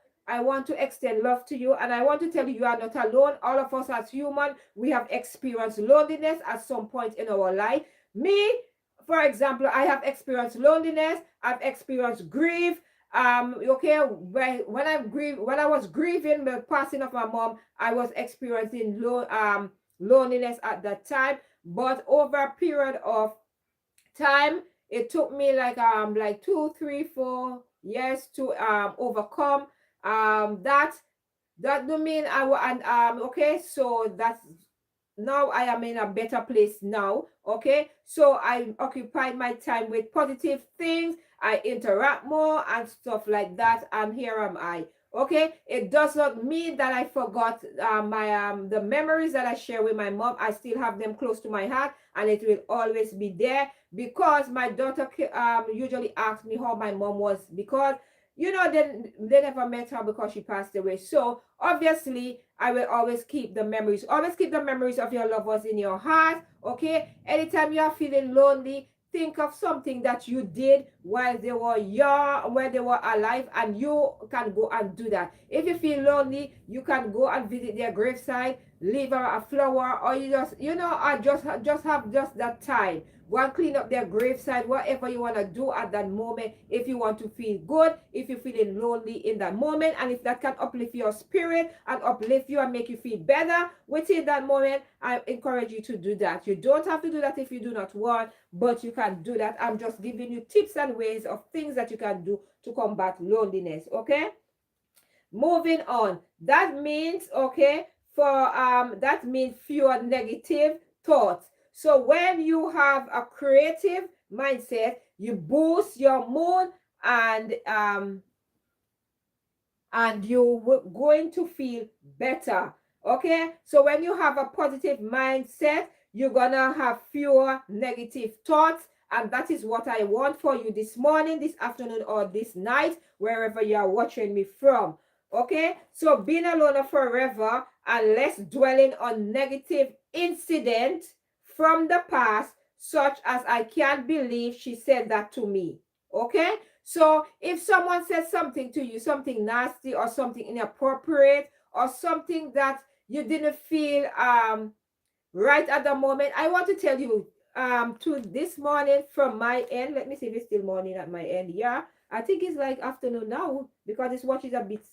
extend love to you, and I want to tell you, you are not alone. All of us as human, we have experienced loneliness at some point in our life. Me, for example, I have experienced loneliness. I've experienced grief. Okay, when I was grieving the passing of my mom, I was experiencing loneliness at that time. But over a period of time, it took me like 2, 3, 4 years to overcome that. That do mean and okay, so that's now I am in a better place now. Okay, so I occupied my time with positive things. I interact more and stuff like that, and here am I. Okay, it does not mean that I forgot my the memories that I share with my mom. I still have them close to my heart, and it will always be there, because my daughter usually asks me how my mom was, because they never met her because she passed away. So obviously I will always keep the memories of your loved ones in your heart. Okay, anytime you are feeling lonely, think of something that you did while they were young, while they were alive, and you can go and do that. If you feel lonely, you can go and visit their graveside, leave a flower, or you just or just have just that time. Go and clean up their graveside, whatever you want to do at that moment. If you want to feel good, if you're feeling lonely in that moment, and if that can uplift your spirit and uplift you and make you feel better within that moment, I encourage you to do that. You don't have to do that if you do not want, but you can do that. I'm just giving you tips and ways of things that you can do to combat loneliness. Okay, moving on. That means, okay, that means fewer negative thoughts. So when you have a creative mindset, you boost your mood, and you're going to feel better. Okay, so when you have a positive mindset, you're gonna have fewer negative thoughts, and that is what I want for you this morning, this afternoon, or this night, wherever you are watching me from. Okay, so being alone forever and less dwelling on negative incident from the past, such as I can't believe she said that to me. Okay, so if someone says something to you, something nasty or something inappropriate or something that you didn't feel right at the moment, I want to tell you to this morning from my end. Let me see if it's still morning at my end. Yeah, I think it's like afternoon now, because this watch is a bit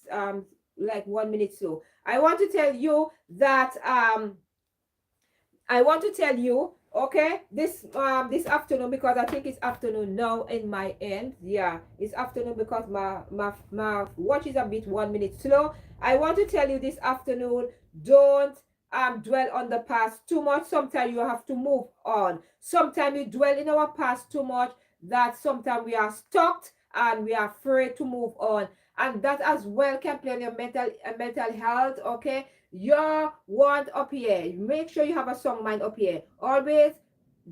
like 1 minute slow. I want to tell you that I want to tell you, okay, this afternoon, because I think it's afternoon now in my end. Yeah, it's afternoon because my watch is a bit 1 minute slow. I want to tell you this afternoon, don't dwell on the past too much. Sometimes you have to move on. Sometimes we dwell in our past too much that sometimes we are stuck and we are afraid to move on. And that as well can play on your mental health, okay? Your want up here. Make sure you have a strong mind up here. Always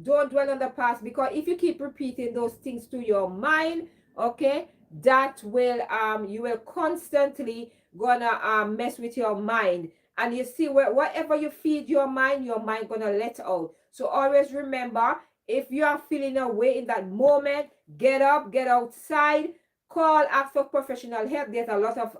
don't dwell on the past, because if you keep repeating those things to your mind, okay, that will you will constantly gonna mess with your mind. And you see, whatever you feed your mind gonna let out. So always remember, if you are feeling a way in that moment, get up, get outside, call, ask for professional help. There's a lot of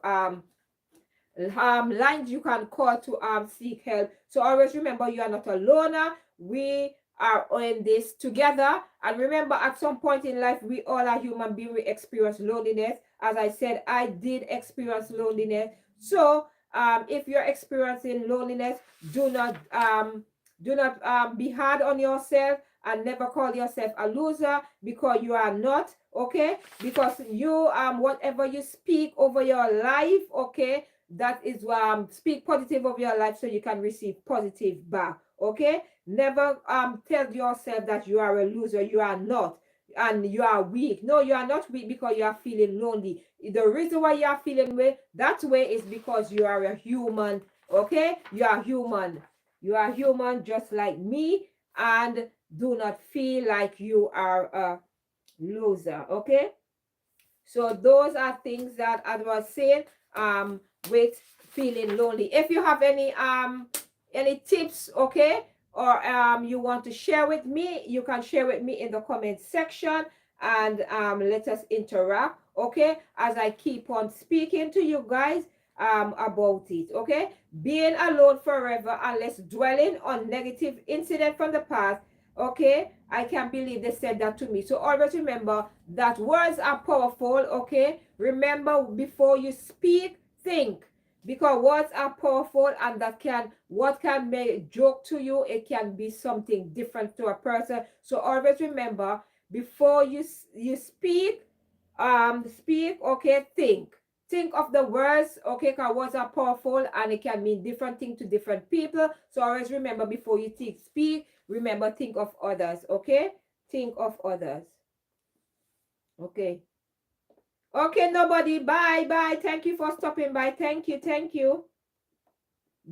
lines you can call to seek help. So always remember, you are not a loner. We are in this together. And remember, at some point in life, we all are human beings. We experience loneliness. As I said, I did experience loneliness. So if you're experiencing loneliness, do not be hard on yourself, and never call yourself a loser, because you are not, okay? Because you whatever you speak over your life, okay, that is speak positive of your life so you can receive positive back, okay? Never tell yourself that you are a loser. You are not, and you are weak. No, you are not weak because you are feeling lonely. The reason why you are feeling that way is because you are a human, okay? You are human. You are human just like me, and do not feel like you are a loser, okay? So those are things that I was saying with feeling lonely. If you have any tips, okay, or you want to share with me, you can share with me in the comment section, and let us interact, okay, as I keep on speaking to you guys about it, okay? Being alone forever unless dwelling on negative incident from the past, okay? I can't believe they said that to me. So always remember that words are powerful, okay? Remember, before you speak, think, because words are powerful, and what can be a joke to you, it can be something different to a person. So always remember, before you speak, okay, think of the words, okay, because words are powerful and it can mean different things to different people. So always remember, before you speak, remember, think of others, okay? Think of others. Okay. Okay, nobody. Bye. Thank you for stopping by. Thank you.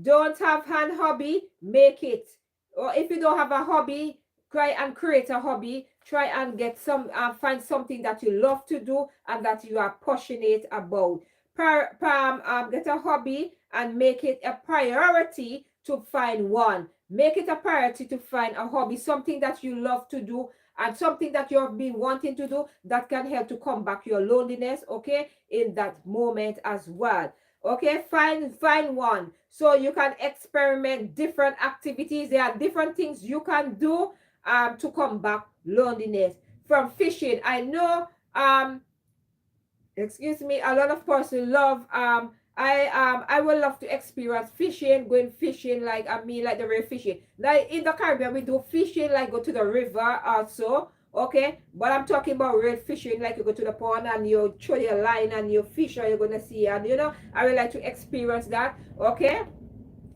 Don't have an hobby, make it. Or if you don't have a hobby, try and create a hobby. Try and get find something that you love to do and that you are passionate about. Get a hobby and make it a priority to find one. Make it a priority to find a hobby, something that you love to do, and something that you have been wanting to do that can help to combat your loneliness, okay, in that moment as well. Okay, find one so you can experiment different activities. There are different things you can do to combat loneliness. From fishing, I know excuse me, a lot of person love I would love to experience fishing, going fishing, like like the river fishing. Like in the Caribbean, we do fishing, like go to the river also, okay? But I'm talking about real fishing, like you go to the pond and you throw your line and you fish, or you're gonna see, and I would like to experience that, okay?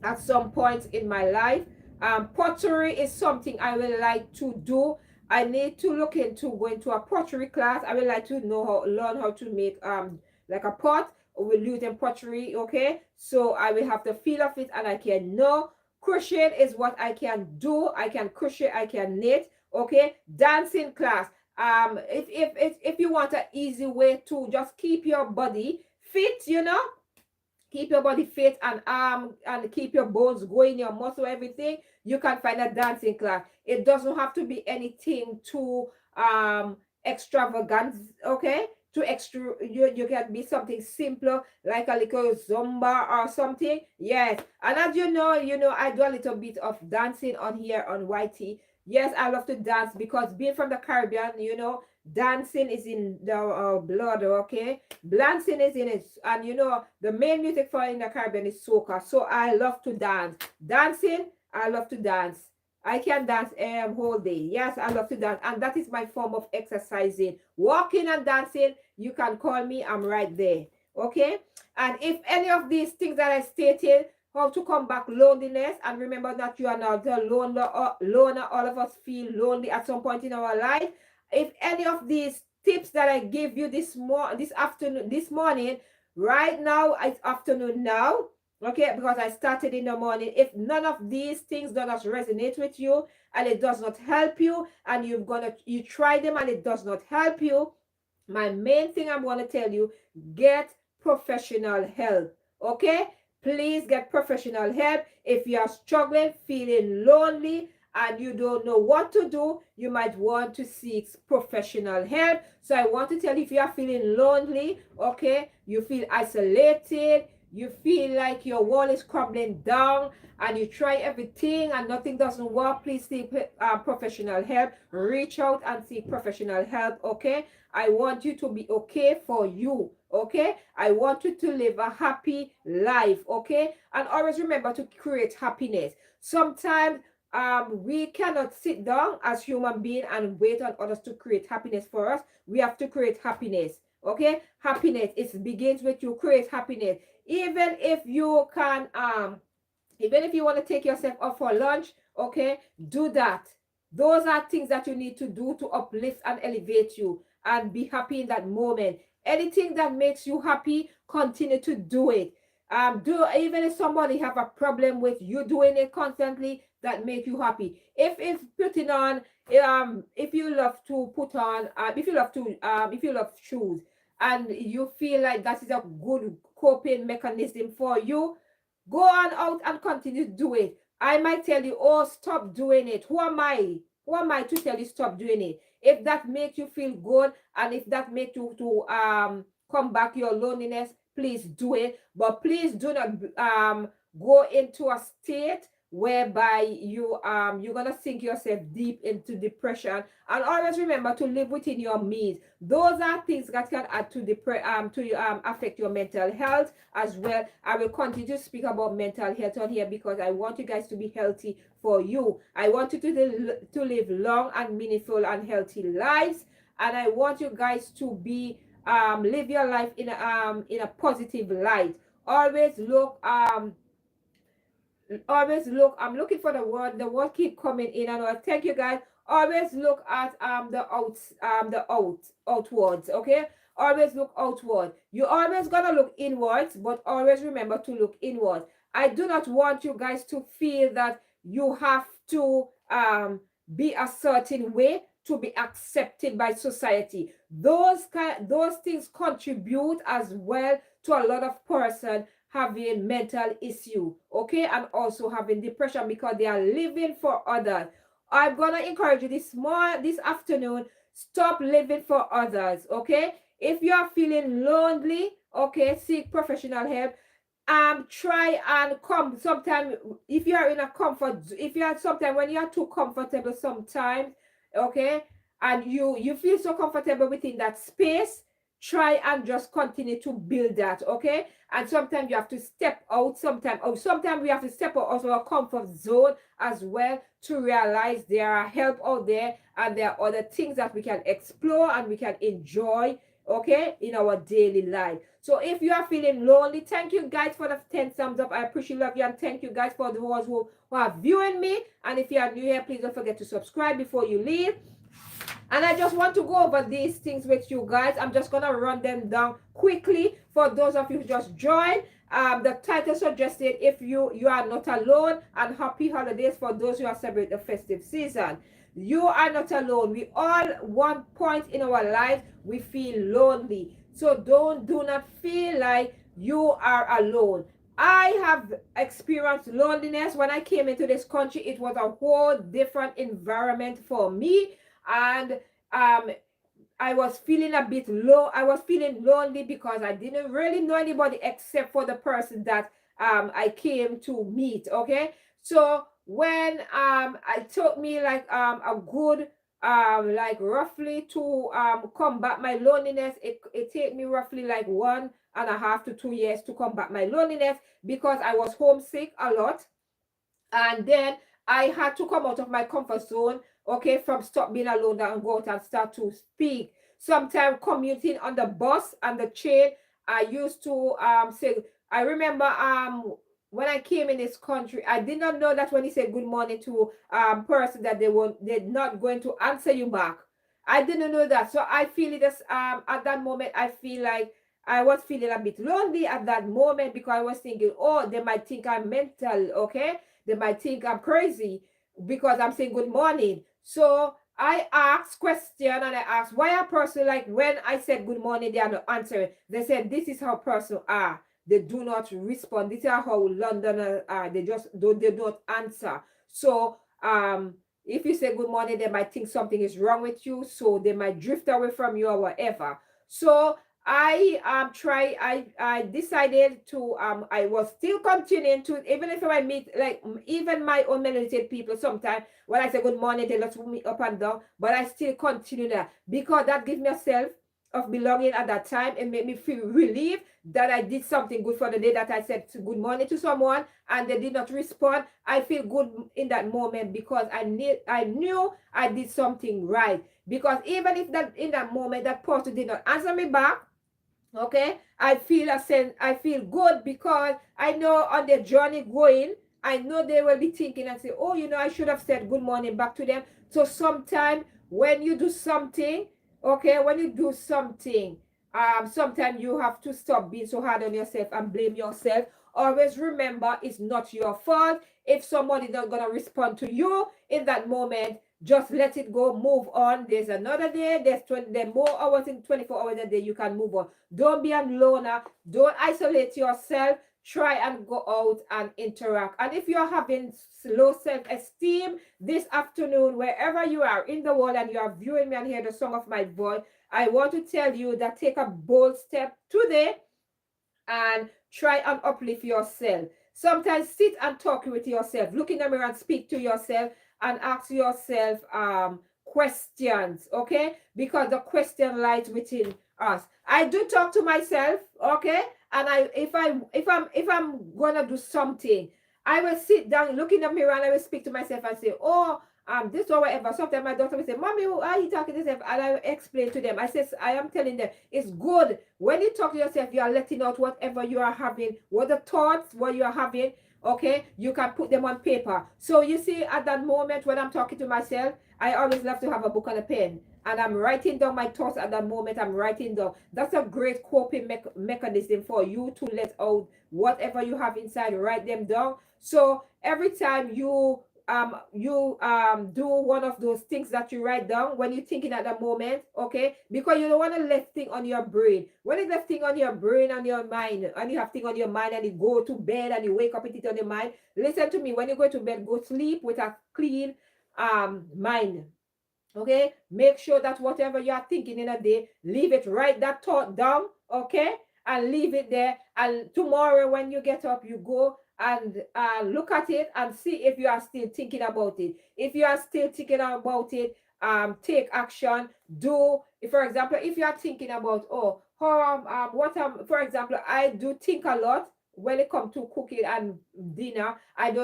At some point in my life. Pottery is something I would like to do. I need to look into going to a pottery class. I would like to learn how to make like a pot with using pottery, okay? So I will have the feel of it, and I can know. Crochet is what I can do. I can crochet, I can knit, okay? Dancing class. If you want an easy way to just keep your body fit, keep your body fit, and keep your bones going, your muscle, everything, you can find a dancing class. It doesn't have to be anything too extravagant, okay? To extra, you can be something simpler, like a little zumba or something. Yes. And as I do a little bit of dancing on here on YT. Yes, I love to dance, because being from the Caribbean, Dancing is in the blood, okay? Dancing is in it. And you know, the main music for in the Caribbean is soca. So I love to dance. Dancing, I love to dance. I can dance whole day. Yes, I love to dance. And that is my form of exercising. Walking and dancing, you can call me. I'm right there. Okay? And if any of these things that I stated, how to combat loneliness, and remember that you are not the loner. All of us feel lonely at some point in our life. If any of these tips that I give you this afternoon, this morning, right now, it's afternoon now, okay, because I started in the morning. If none of these things do not resonate with you and it does not help you, and you try them and it does not help you, my main thing I'm going to tell you, get professional help. Okay, please get professional help. If you are struggling, feeling lonely, and you don't know what to do, you might want to seek professional help. So I want to tell you, if you are feeling lonely, okay, you feel isolated, you feel like your wall is crumbling down, and you try everything and nothing doesn't work, please seek professional help. Reach out and seek professional help. Okay, I want you to be okay for you. Okay, I want you to live a happy life. Okay, and always remember to create happiness. Sometimes we cannot sit down as human being and wait on others to create happiness for us. We have to create happiness. Okay, happiness, it begins with you. Create happiness. Even if you can even if you want to take yourself out for lunch, okay, do that. Those are things that you need to do to uplift and elevate you and be happy in that moment. Anything that makes you happy, continue to do it. Do even if somebody have a problem with you doing it constantly, that make you happy. If it's putting on, if you love to put on, if you love shoes, and you feel like that is a good coping mechanism for you, go on out and continue to do it. I might tell you, oh, stop doing it. Who am I? Who am I to tell you stop doing it? If that makes you feel good and if that makes you to come back your loneliness, please do it. But please do not go into a state whereby you're gonna sink yourself deep into depression. And always remember to live within your means. Those are things that can add to affect your mental health as well. I will continue to speak about mental health on here because I want you guys to be healthy for you. I want you to live long and meaningful and healthy lives, and I want you guys to be live your life in a positive light. Always look, I'm looking for the word keep coming in, and I thank you guys. Always look at outwards. Okay, always look outward. You always gonna look inwards, but always remember to look inward. I do not want you guys to feel that you have to be a certain way to be accepted by society. Those things contribute as well to a lot of person having mental issue, okay, and also having depression because they are living for others. I'm gonna encourage you this afternoon, stop living for others, okay? If you are feeling lonely, okay, seek professional help. Try and come sometime. If you are in a comfort, if you are sometime when you are too comfortable sometimes, okay, and you feel so comfortable within that space, try and just continue to build that, okay? And sometimes you have to step out, sometimes we have to step out of our comfort zone as well to realize there are help out there and there are other things that we can explore and we can enjoy, okay, in our daily life. So if you are feeling lonely, thank you guys for the 10 thumbs up. I appreciate, love you, and thank you guys for the ones who are viewing me. And if you are new here, please don't forget to subscribe before you leave. And I just want to go over these things with you guys. I'm just going to run them down quickly for those of you who just joined. The title suggested, if you are not alone, and happy holidays for those who are celebrating the festive season. You are not alone. We all, one point in our lives, we feel lonely. So do not feel like you are alone. I have experienced loneliness when I came into this country. It was a whole different environment for me, and I was feeling a bit low. I was feeling lonely because I didn't really know anybody except for the person that I came to meet. Okay, so when it took me like a good like roughly to combat my loneliness. It take me roughly like 1.5 to 2 years to combat my loneliness because I was homesick a lot. And then I had to come out of my comfort zone, okay, from stop being alone and go out and start to speak. Sometimes commuting on the bus and the train, I used to say, I remember when I came in this country, I did not know that when you say good morning to person that they're not going to answer you back. I didn't know that. So I feel it as at that moment I feel like I was feeling a bit lonely at that moment because I was thinking, oh, they might think I'm mental, okay? They might think I'm crazy because I'm saying good morning. So I asked question and I asked why a person like when I said good morning, they are not answering. They said this is how person are. They do not respond. This is how Londoners are. They don't answer. So if you say good morning, they might think something is wrong with you. So they might drift away from you or whatever. So I decided to I was still continuing to, even if I meet like even my own melanated people sometimes when I say good morning they just move me up and down, but I still continue that because that gives me a self of belonging at that time and made me feel relieved that I did something good for the day, that I said good morning to someone and they did not respond. I feel good in that moment because I knew I did something right, because even if that in that moment that person did not answer me back, okay, I feel a sense, I feel good because I know on their journey going, I know they will be thinking and say, oh, I should have said good morning back to them. So sometimes when you do something, okay, when you do something, sometimes you have to stop being so hard on yourself and blame yourself. Always remember it's not your fault if somebody not gonna respond to you in that moment. Just let it go, move on. There's another day, there's more hours in 24 hours a day, you can move on. Don't be a loner. Don't isolate yourself. Try and go out and interact. And if you're having low self-esteem this afternoon, wherever you are in the world and you are viewing me and hear the song of my voice, I want to tell you that take a bold step today and try and uplift yourself. Sometimes sit and talk with yourself. Look in the mirror and speak to yourself and ask yourself questions, okay? Because the question lies within us. I do talk to myself, okay? And if I'm gonna do something, I will sit down, look in the mirror, and I will speak to myself and say, oh, this or whatever. Sometimes my daughter will say, Mommy, why are you talking to yourself? And I will explain to them. I am telling them, it's good. When you talk to yourself, you are letting out whatever you are having, what the thoughts, what you are having, okay? You can put them on paper. So you see, at that moment when I'm talking to myself, I always love to have a book and a pen. And I'm writing down my thoughts at that moment. I'm writing down. That's a great coping mechanism for you to let out whatever you have inside. Write them down. So every time you do one of those things that you write down when you're thinking at the moment, okay, because you don't want to let thing on your brain. When it's left thing on your brain and your mind, and you have thing on your mind and you go to bed and you wake up with it on your mind, listen to me, when you go to bed, go sleep with a clean mind. Okay, make sure that whatever you are thinking in a day, leave it, write that thought down, okay, and leave it there. And tomorrow when you get up, you go and look at it and see if you are still thinking about it. If you are still thinking about it, take action. Do, for example, if you are thinking about, oh, how for example, I do think a lot when it comes to cooking and dinner.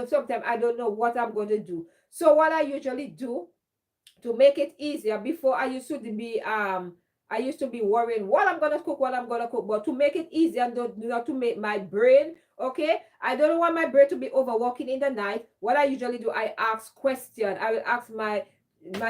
Sometimes I don't know what I'm going to do. So what I usually do to make it easier, before I used to be worrying what I'm gonna cook, but to make it easier and not to make my brain, okay, I don't want my brain to be overworking in the night. What I usually do, I ask question. I will ask my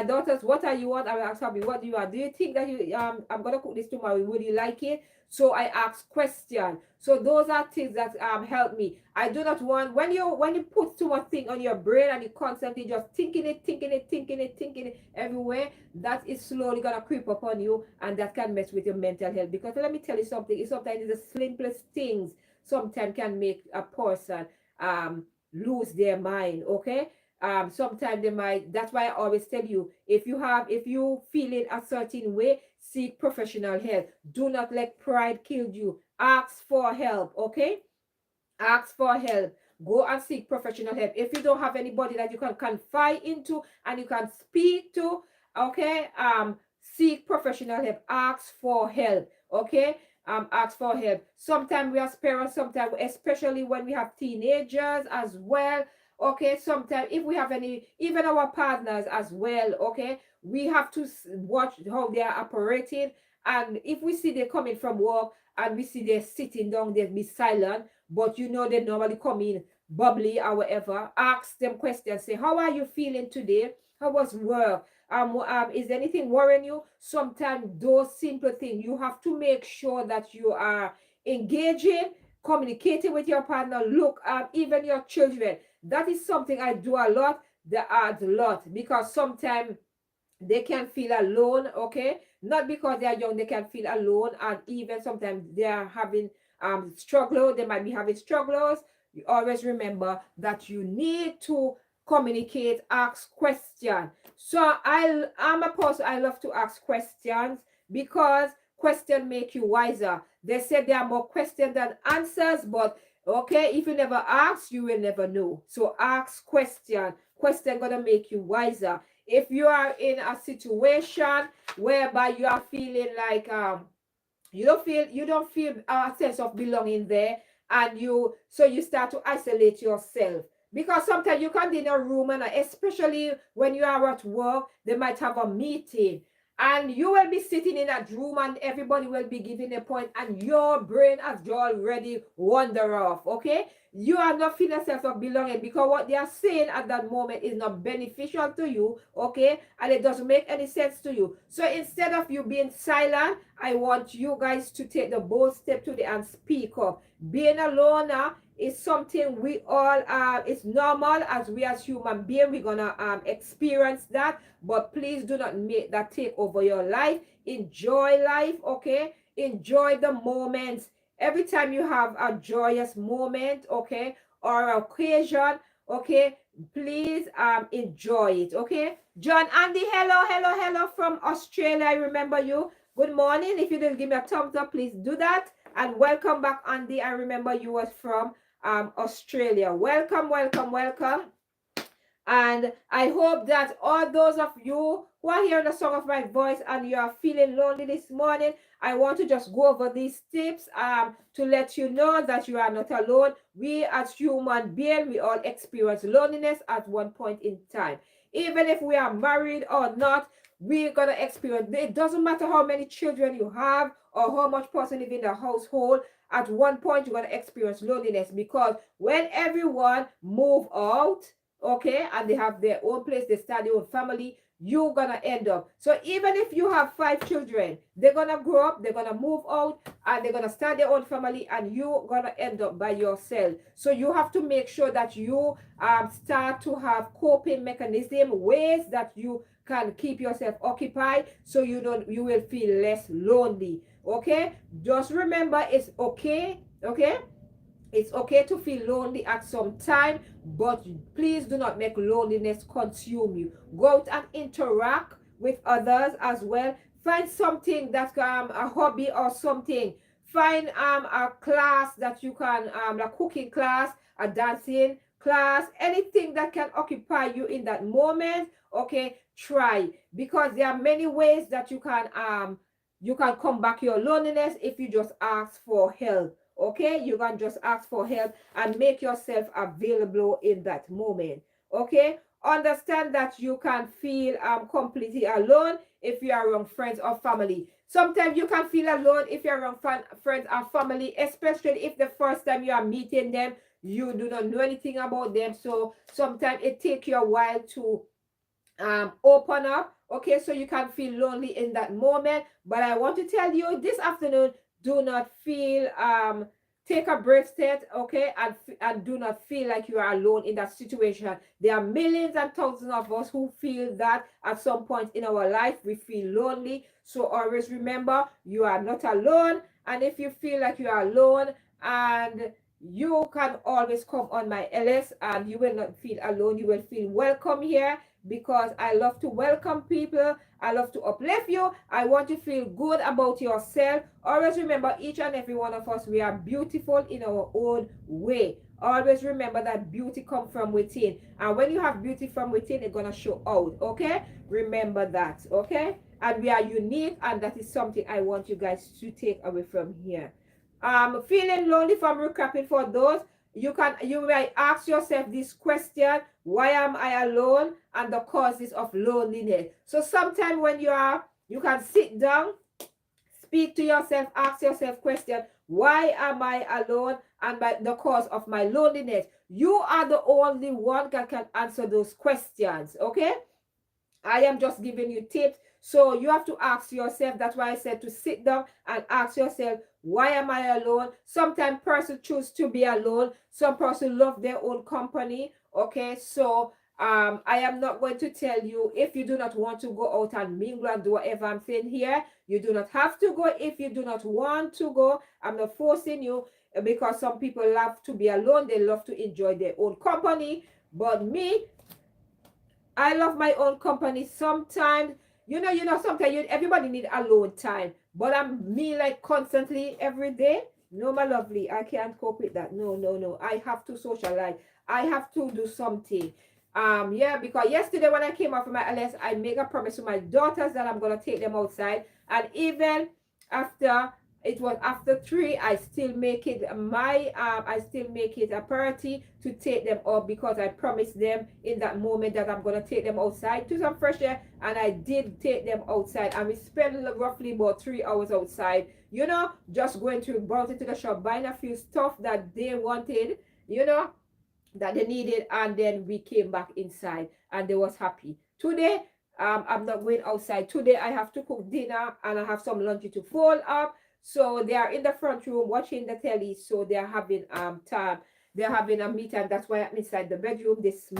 daughters, what are you want? I will ask Abby, what do you want? Do you think that you I'm gonna cook this tomorrow, would you like it? So I ask question. So those are things that help me. I do not want, when you put too much thing on your brain and you constantly just thinking it everywhere, that is slowly gonna creep upon you, and that can mess with your mental health. Because let me tell you something, it's sometimes the simplest things sometimes can make a person lose their mind, okay? Sometimes they might, that's why I always tell you, if you feeling a certain way, seek professional help. Do not let pride kill you. Ask for help, okay? Ask for help. Go and seek professional help. If you don't have anybody that you can confide into and you can speak to, okay, seek professional help, ask for help, okay. Ask for help. Sometimes we as parents, sometimes especially when we have teenagers as well, okay. Sometimes if we have any, even our partners as well, okay, we have to watch how they are operating. And if we see they coming from work and we see they're sitting down, they be silent, but you know they normally come in bubbly or whatever, ask them questions. Say, how are you feeling today? How was work? Is anything worrying you? Sometimes those simple things, you have to make sure that you are engaging, communicating with your partner. Look, even your children. That is something I do a lot. That adds a lot, because sometimes they can feel alone, okay, not because they are young, they can feel alone. And even sometimes they are having struggle, they might be having struggles. You always remember that you need to communicate, ask questions. So I'm a person, I love to ask questions, because questions make you wiser. They said there are more questions than answers, but okay, if you never ask, you will never know. So ask question gonna make you wiser. If you are in a situation whereby you are feeling like you don't feel a sense of belonging there, and you start to isolate yourself, because sometimes you can be in a room, and especially when you are at work, they might have a meeting, and you will be sitting in that room, and everybody will be giving a point, and your brain has already wander off, okay. You are not feeling a sense of belonging, because what they are saying at that moment is not beneficial to you, okay, and it doesn't make any sense to you. So instead of you being silent, I want you guys to take the bold step today and speak up. Being a loner is something we all it's normal, as we as human beings, we're gonna experience that, but please do not make that take over your life. Enjoy life, okay. Enjoy the moments. Every time you have a joyous moment, okay, or occasion, okay, please enjoy it, okay. John Andy, hello from Australia, I remember you. Good morning. If you didn't give me a thumbs up, please do that. And welcome back, Andy. I remember you was from Australia. Welcome. And I hope that all those of you who are hearing the song of my voice and you are feeling lonely this morning, I want to just go over these tips to let you know that you are not alone. We as human beings, we all experience loneliness at one point in time. Even if we are married or not, we're going to experience it. It doesn't matter how many children you have or how much person live in the household. At one point, you're going to experience loneliness, because when everyone move out, okay, and they have their own place, they start their own family, you're gonna end up. So even if you have 5 children, they're gonna grow up, they're gonna move out, and they're gonna start their own family, and you're gonna end up by yourself. So you have to make sure that you start to have coping mechanism, ways that you can keep yourself occupied, so you will feel less lonely, okay. Just remember, it's okay, okay. It's okay to feel lonely at some time, but please do not make loneliness consume you. Go out and interact with others as well. Find something that's a hobby or something. Find a class that you can a cooking class, a dancing class, anything that can occupy you in that moment. Okay, try, because there are many ways that you can combat your loneliness if you just ask for help. Okay, you can just ask for help and make yourself available in that moment. Okay, understand that you can feel completely alone if you are around friends or family. Sometimes you can feel alone if you're around friends or family, especially if the first time you are meeting them, you do not know anything about them. So sometimes it takes you a while to open up, okay, so you can feel lonely in that moment. But I want to tell you this afternoon, do not feel take a breath state, okay, and do not feel like you are alone in that situation. There are millions and thousands of us who feel that at some point in our life we feel lonely. So always remember, you are not alone. And if you feel like you are alone, and you can always come on my LS, and you will not feel alone, you will feel welcome here, because I love to welcome people. I love to uplift you. I want you to feel good about yourself. Always remember, each and every one of us, we are beautiful in our own way. Always remember that beauty comes from within. And when you have beauty from within, it's going to show out. Okay? Remember that. Okay? And we are unique, and that is something I want you guys to take away from here. Feeling lonely from recapping, for those, you might ask yourself this question: why am I alone, and the causes of loneliness. So sometimes when you can sit down, speak to yourself, ask yourself question: why am I alone, and the cause of my loneliness. You are the only one that can answer those questions. Okay, I am just giving you tips. So you have to ask yourself. That's why I said to sit down and ask yourself, why am I alone? Sometimes person choose to be alone. Some person love their own company. Okay, so I am not going to tell you, if you do not want to go out and mingle and do whatever I'm saying here, you do not have to go. If you do not want to go, I'm not forcing you, because some people love to be alone. They love to enjoy their own company. But me, I love my own company. Sometimes, sometimes everybody need alone time. But I'm me like constantly every day. No, my lovely, I can't cope with that. No, no, no. I have to socialize. I have to do something. Yeah, because yesterday when I came out from my LS, I made a promise to my daughters that I'm gonna take them outside. And even after it was after 3, I still make it a priority to take them out, because I promised them in that moment that I'm gonna take them outside to some fresh air, and I did take them outside, and we spent roughly about 3 hours outside, just going to browse into the shop, buying a few stuff that they wanted, that they needed, and then we came back inside and they was happy. Today, I'm not going outside. Today I have to cook dinner, and I have some laundry to fold up. So they are in the front room watching the telly. So they are having time. They're having a meeting. That's why I'm inside the bedroom this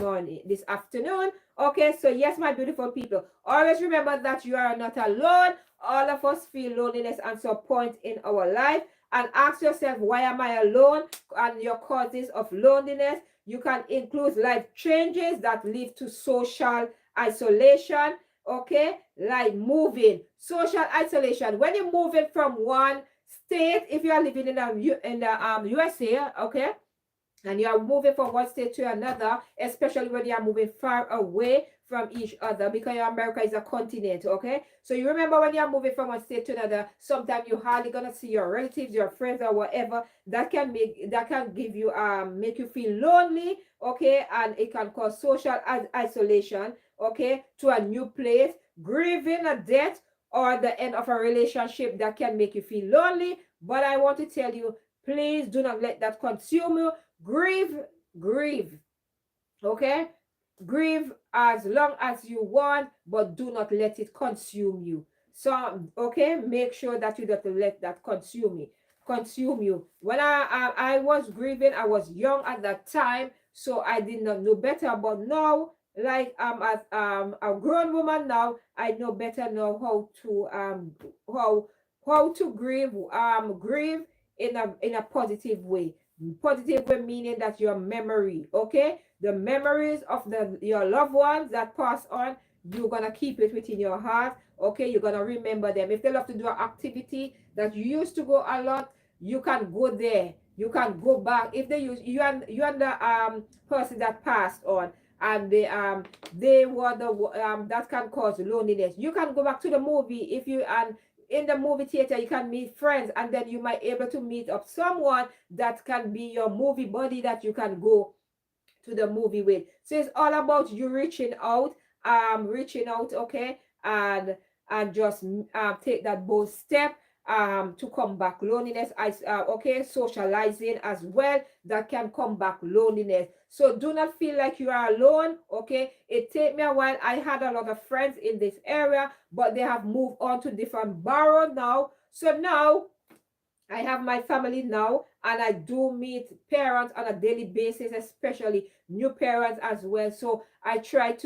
afternoon. Okay, so yes, my beautiful people, always remember that you are not alone. All of us feel loneliness at some point in our life. And ask yourself, why am I alone? And your causes of loneliness. You can include life changes that lead to social isolation. Okay, like moving, social isolation. When you're moving from one state, if you are living in the USA, okay, and you are moving from one state to another, especially when you are moving far away from each other, because America is a continent. Okay, so you remember when you are moving from one state to another, sometimes you're hardly gonna see your relatives, your friends, or whatever. That can give you make you feel lonely. Okay, and it can cause social isolation. Okay, to a new place, grieving a death or the end of a relationship, that can make you feel lonely. But I want to tell you, please do not let that consume you. Grieve, okay? Grieve as long as you want, but do not let it consume you. So, okay, make sure that you don't let that consume you. When I was grieving, I was young at that time, so I did not know better. But now, like as a grown woman now, I know better now how to grieve in a positive way. Positive way meaning that your memory, okay, the memories of your loved ones that pass on, you're gonna keep it within your heart. Okay, you're gonna remember them. If they love to do an activity that you used to go a lot, you can go there, you can go back. If they use you and the person that passed on, and they were the that can cause loneliness, you can go back to the movie. If you and in the movie theater, you can meet friends, and then you might able to meet up someone that can be your movie buddy, that you can go to the movie with. So it's all about you reaching out, okay, and just take that bold step to combat loneliness. Okay, socializing as well, that can combat loneliness. So do not feel like you are alone. Okay, it take me a while. I had a lot of friends in this area, but they have moved on to different borough now. So now I have my family now, and I do meet parents on a daily basis, especially new parents as well. So I try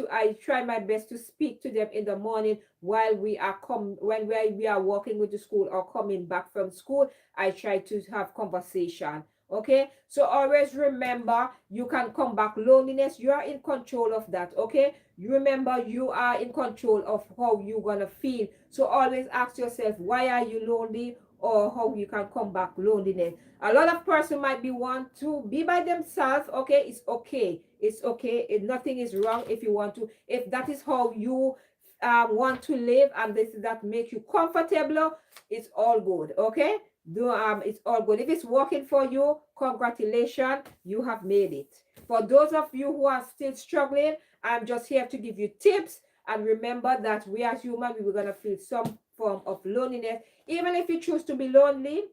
my best to speak to them in the morning while when we are walking with the school or coming back from school. I try to have conversation. Okay, so always remember, you can come back loneliness. You are in control of that. Okay, you remember, you are in control of how you're gonna feel. So always ask yourself, why are you lonely? or how you can combat loneliness. A lot of person might be want to be by themselves. Okay, it's okay. It's okay. Nothing is wrong if you want to. If that is how you want to live, and this that make you comfortable, it's all good. Okay, it's all good. If it's working for you, congratulations, you have made it. For those of you who are still struggling, I'm just here to give you tips. And remember that we as human, we were gonna feel some form of loneliness. Even if you choose to be lonely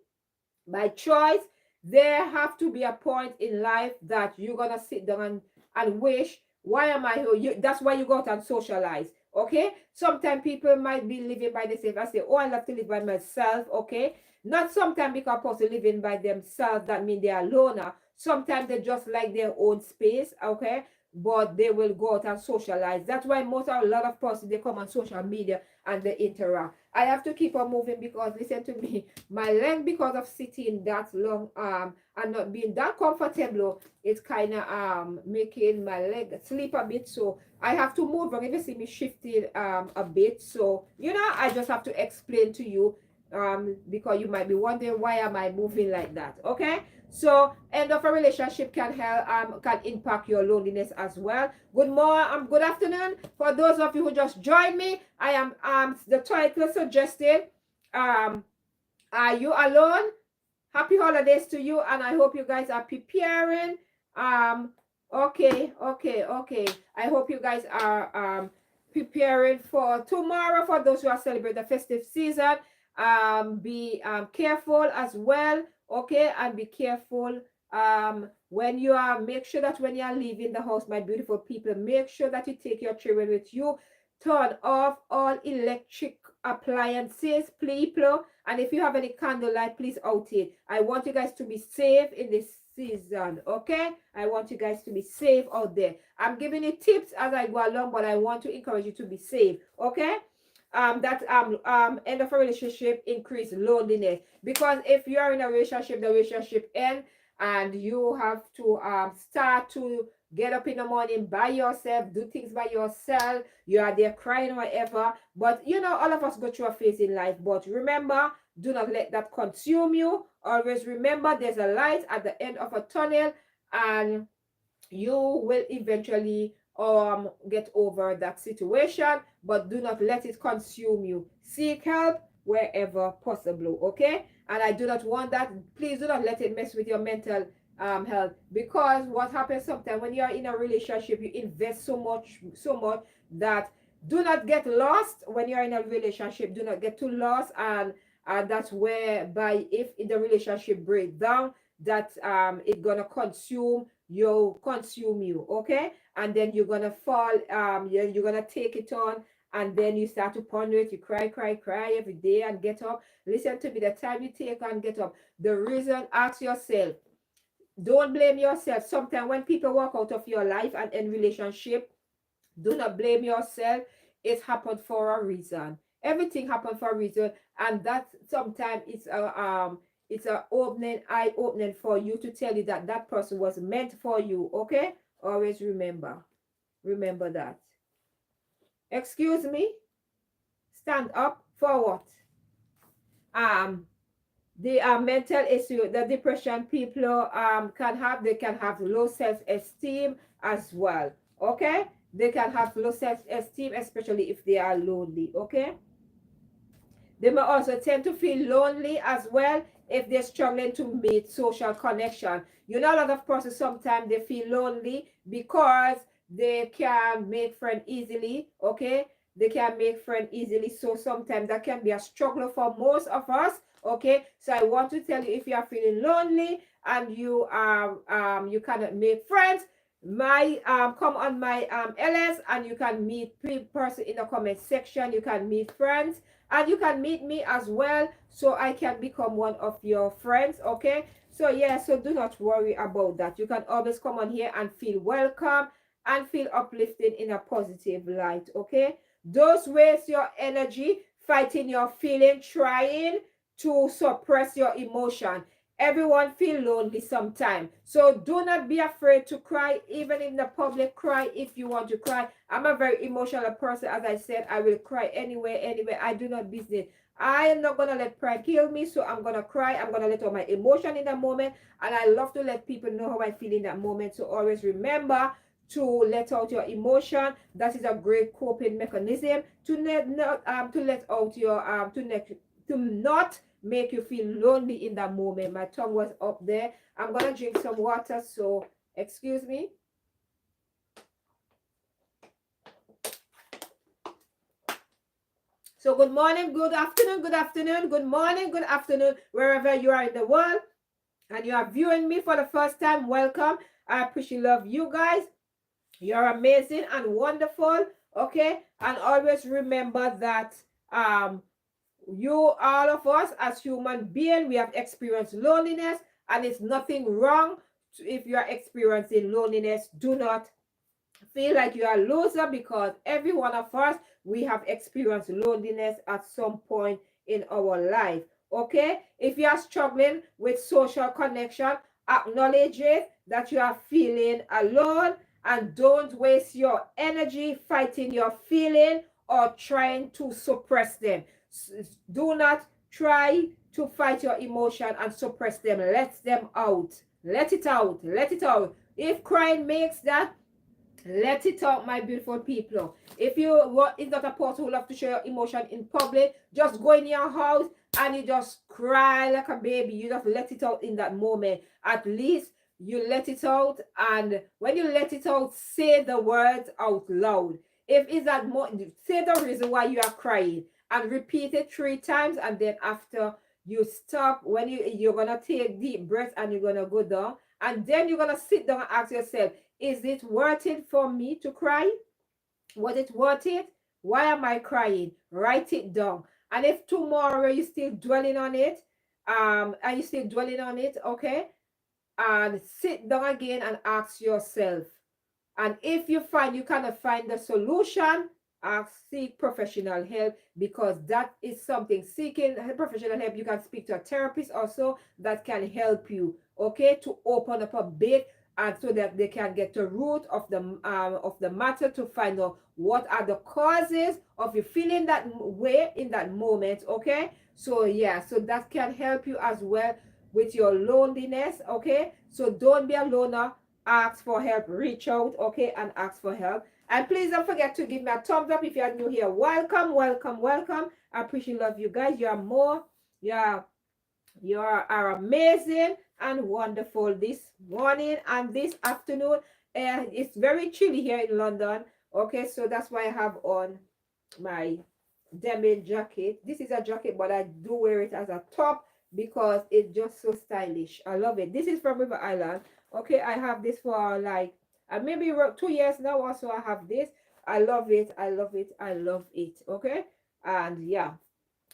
by choice, there have to be a point in life that you're gonna sit down and wish, why am I here? That's why you go out and socialize. Okay, sometimes people might be living by themselves. I say, oh, I love to live by myself. Okay, not sometimes because person living by themselves that mean they are loner. Sometimes they just like their own space. Okay, but they will go out and socialize. That's why a lot of persons, they come on social media and they interact. I have to keep on moving because, listen to me, my leg, because of sitting that long and not being that comfortable, it's kind of making my leg sleep a bit. So I have to move. And if you see me shifting a bit, so I just have to explain to you because you might be wondering, why am I moving like that? Okay, so end of a relationship can help can impact your loneliness as well. Good morning, good afternoon. For those of you who just joined me, I am the title suggested, are you alone? Happy holidays to you, and I hope you guys are preparing. Okay. I hope you guys are preparing for tomorrow. For those who are celebrating the festive season, be careful as well. Okay, and be careful when you are, make sure that when you are leaving the house, my beautiful people, make sure that you take your children with you. Turn off all electric appliances, people. And if you have any candlelight, please out it. I want you guys to be safe in this season. Okay, I want you guys to be safe out there. I'm giving you tips as I go along, but I want to encourage you to be safe. Okay, that end of a relationship increase loneliness, because if you are in a relationship, the relationship end, and you have to start to get up in the morning by yourself, do things by yourself, you are there crying or whatever. But all of us go through a phase in life. But remember, do not let that consume you. Always remember, there's a light at the end of a tunnel, and you will eventually get over that situation. But do not let it consume you. Seek help wherever possible. Okay, and I do not want that. Please do not let it mess with your mental health, because what happens sometimes when you are in a relationship, you invest so much that, do not get lost when you are in a relationship. Do not get too lost, and that's whereby if the relationship breaks down, that it's gonna consume you. Okay, and then you're gonna fall, you're gonna take it on, and then you start to ponder it. You cry every day and get up. Listen to me, the time you take and get up, the reason, ask yourself, don't blame yourself. Sometimes when people walk out of your life and end relationship, do not blame yourself. It happened for a reason. Everything happened for a reason, and that sometimes it's a eye opening for you, to tell you that that person was meant for you. Okay, always remember that. Excuse me. Stand up for what? The mental issue, the depression people they can have low self-esteem as well. Okay, they can have low self-esteem, especially if they are lonely. Okay, they may also tend to feel lonely as well if they're struggling to meet social connection. A lot of persons sometimes they feel lonely because they can make friends easily. Okay, they can make friends easily, so sometimes that can be a struggle for most of us. Okay, so I want to tell you, if you are feeling lonely and you you cannot make friends, come on my LS, and you can meet person in the comment section. You can meet friends, and you can meet me as well, so I can become one of your friends. Okay, so yeah, so do not worry about that. You can always come on here and feel welcome and feel uplifted in a positive light. Okay, don't waste your energy fighting your feeling, trying to suppress your emotion. Everyone feel lonely sometime. So do not be afraid to cry, even in the public. Cry if you want to cry. I'm a very emotional person. As I said, I will cry anywhere. I do not business. I am not gonna let pride kill me, so I'm gonna cry. I'm gonna let all my emotion in that moment, and I love to let people know how I feel in that moment. So always remember to let out your emotion. That is a great coping mechanism to let out your to not make you feel lonely in that moment. My tongue was up there. I'm gonna drink some water, so excuse me. So good morning, good afternoon, good morning, good afternoon, wherever you are in the world, and you are viewing me for the first time. Welcome. I appreciate love you guys. You're amazing and wonderful. Okay, and always remember that you, all of us as human beings, we have experienced loneliness, and it's nothing wrong if you are experiencing loneliness. Do not feel like you are a loser, because every one of us, we have experienced loneliness at some point in our life. Okay, if you are struggling with social connection, acknowledge it that you are feeling alone, and don't waste your energy fighting your feeling or trying to suppress them. Do not try to fight your emotion and suppress them. Let them out. Let it out. Let it out. If crying makes that, let it out, my beautiful people. If you is not a person who love to show your emotion in public, just go in your house and you just cry like a baby. You just let it out in that moment. At least you let it out, and when you let it out, say the words out loud. If it's that say the reason why you are crying and repeat it 3 times, and then after you stop, when you're gonna take deep breath and you're gonna go down, and then you're gonna sit down and ask yourself, is it worth it for me to cry? Was it worth it? Why am I crying? Write it down. And if tomorrow you're still dwelling on it, okay, and sit down again and ask yourself. And if you find you cannot find the solution, seek professional help, because that is something. Seeking professional help, you can speak to a therapist also that can help you, okay, to open up a bit, and so that they can get to root of the matter, to find out what are the causes of you feeling that way in that moment. Okay, so yeah, so that can help you as well with your loneliness. Okay, so don't be a loner. Ask for help, reach out, okay, and ask for help. And please don't forget to give me a thumbs up if you are new here. Welcome. I appreciate love you guys. You are more, yeah, you are amazing and wonderful this morning and this afternoon. And it's very chilly here in London. Okay, so that's why I have on my denim jacket. This is a jacket, but I do wear it as a top because it's just so stylish. I love it. This is from River Island. Okay, I have this for like maybe 2 years now. Also, I have this. I love it. Okay, and yeah,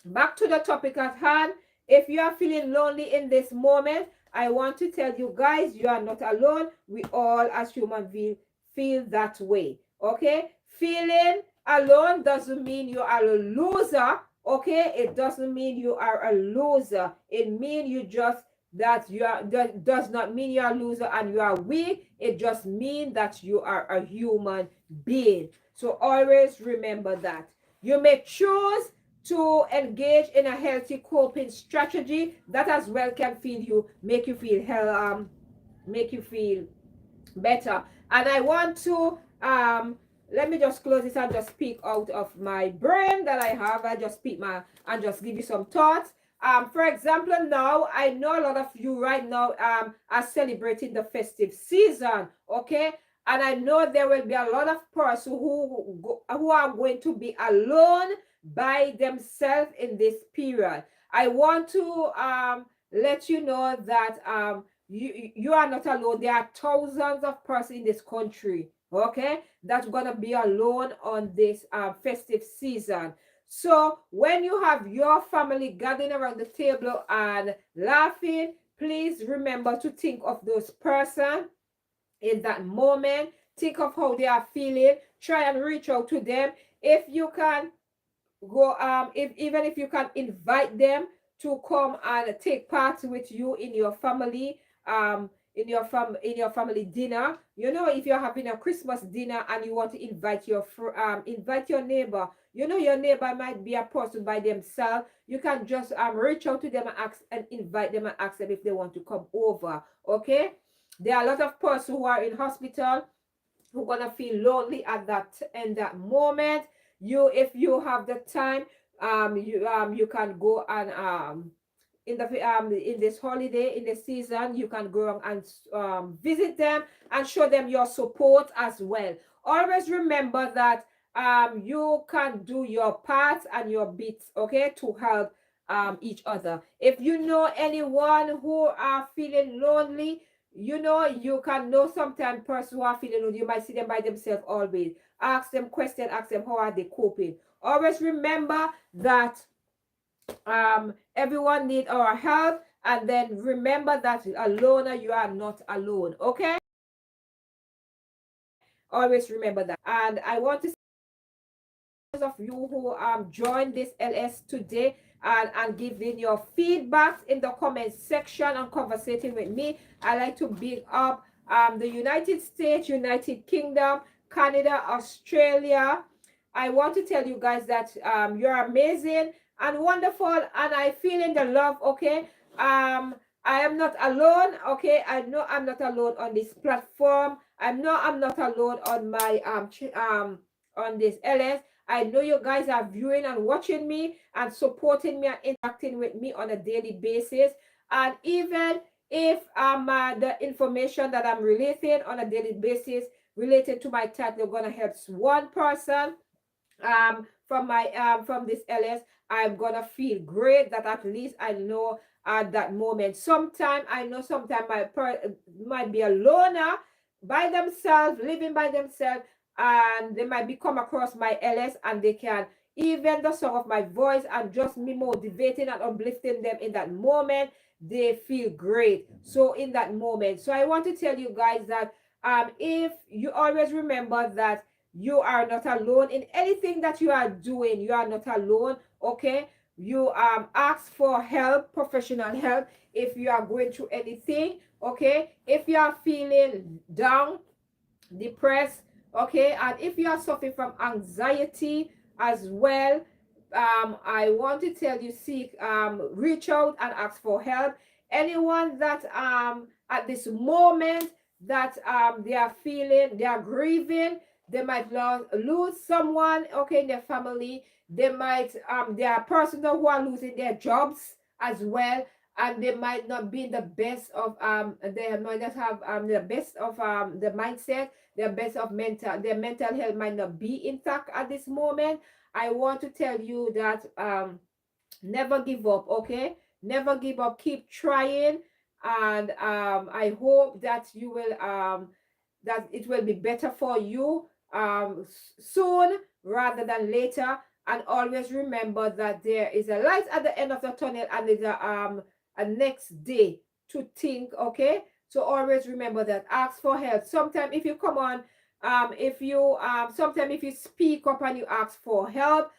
back to the topic at hand. If you are feeling lonely in this moment, I want to tell you guys, you are not alone. We all as human beings feel that way. Okay, feeling alone doesn't mean you are a loser. Okay, it doesn't mean you are a loser. It means you just that you are, that does not mean you are a loser and you are weak. It just means that you are a human being. So always remember that. You may choose to engage in a healthy coping strategy that as well can make you feel better. And I want to let me just close this and just speak out of my brain that I have. I just speak and just give you some thoughts. For example, now I know a lot of you right now are celebrating the festive season, okay? And I know there will be a lot of persons who are going to be alone by themselves in this period. I want to let you know that you are not alone. There are thousands of persons in this country, okay, that's gonna be alone on this festive season. So when you have your family gathering around the table and laughing, please remember to think of those persons in that moment. Think of how they are feeling. Try and reach out to them. If you can go, if even if you can invite them to come and take part with you in your family, in your family dinner. You know, if you're having a Christmas dinner and you want to invite invite your neighbor. You know, your neighbor might be a person by themselves. You can just reach out to them and ask and invite them and ask them if they want to come over. Okay, there are a lot of persons who are in hospital who gonna feel lonely at that moment. If you have the time, you can go and in this holiday, in the season, you can go and visit them and show them your support as well. Always remember that you can do your parts and your bits, okay, to help each other. If you know anyone who are feeling lonely, you know, you can know sometimes person who are feeling lonely, you might see them by themselves always. Ask them questions, ask them how are they coping. Always remember that everyone need our help, and then remember that alone you are not alone. Okay, always remember that. And I want to say those of you who joined this LS today and giving your feedback in the comment section and conversating with me. I like to big up the United States, United Kingdom, Canada, Australia. I want to tell you guys that you're amazing and wonderful, and I feel in the love. Okay, I am not alone. Okay, I know I'm not alone on this platform. I know I'm not alone on my on this LS. I know you guys are viewing and watching me and supporting me and interacting with me on a daily basis. And even if the information that I'm releasing on a daily basis related to my title gonna help one person from this LS, I'm gonna feel great that at least I know at that moment. Sometimes I know sometimes might be a loner by themselves, living by themselves, and they might be come across my LS and they can even the song of my voice and just me motivating and uplifting them in that moment, they feel great. So in that moment, so I want to tell you guys that if you always remember that you are not alone in anything that you are doing, you are not alone. Okay, you ask for help, professional help, if you are going through anything. Okay, if you are feeling down, depressed, okay, and if you are suffering from anxiety as well, I want to tell you, seek reach out and ask for help. Anyone that at this moment that they are feeling, they are grieving, they might lose someone, okay, in their family. They might there are persons who are losing their jobs as well, and they might not be in the best of they might not have the best of the mindset, their best of their mental health might not be intact at this moment. I want to tell you that never give up. Okay, never give up, keep trying, and I hope that you will that it will be better for you soon rather than later. And always remember that there is a light at the end of the tunnel, and there's a next day to think. Okay, so always remember that. Ask for help. Sometimes if you come on, if you sometimes if you speak up and you ask for help,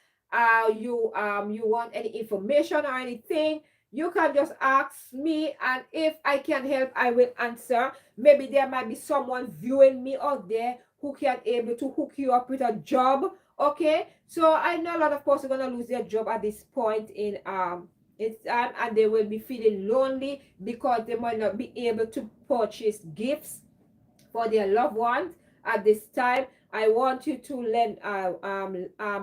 you want any information or anything, you can just ask me, and if I can help, I will answer. Maybe there might be someone viewing me out there who can able to hook you up with a job. Okay, so I know a lot of people are gonna lose their job at this point in it's and they will be feeling lonely because they might not be able to purchase gifts for their loved ones at this time. I want you to lend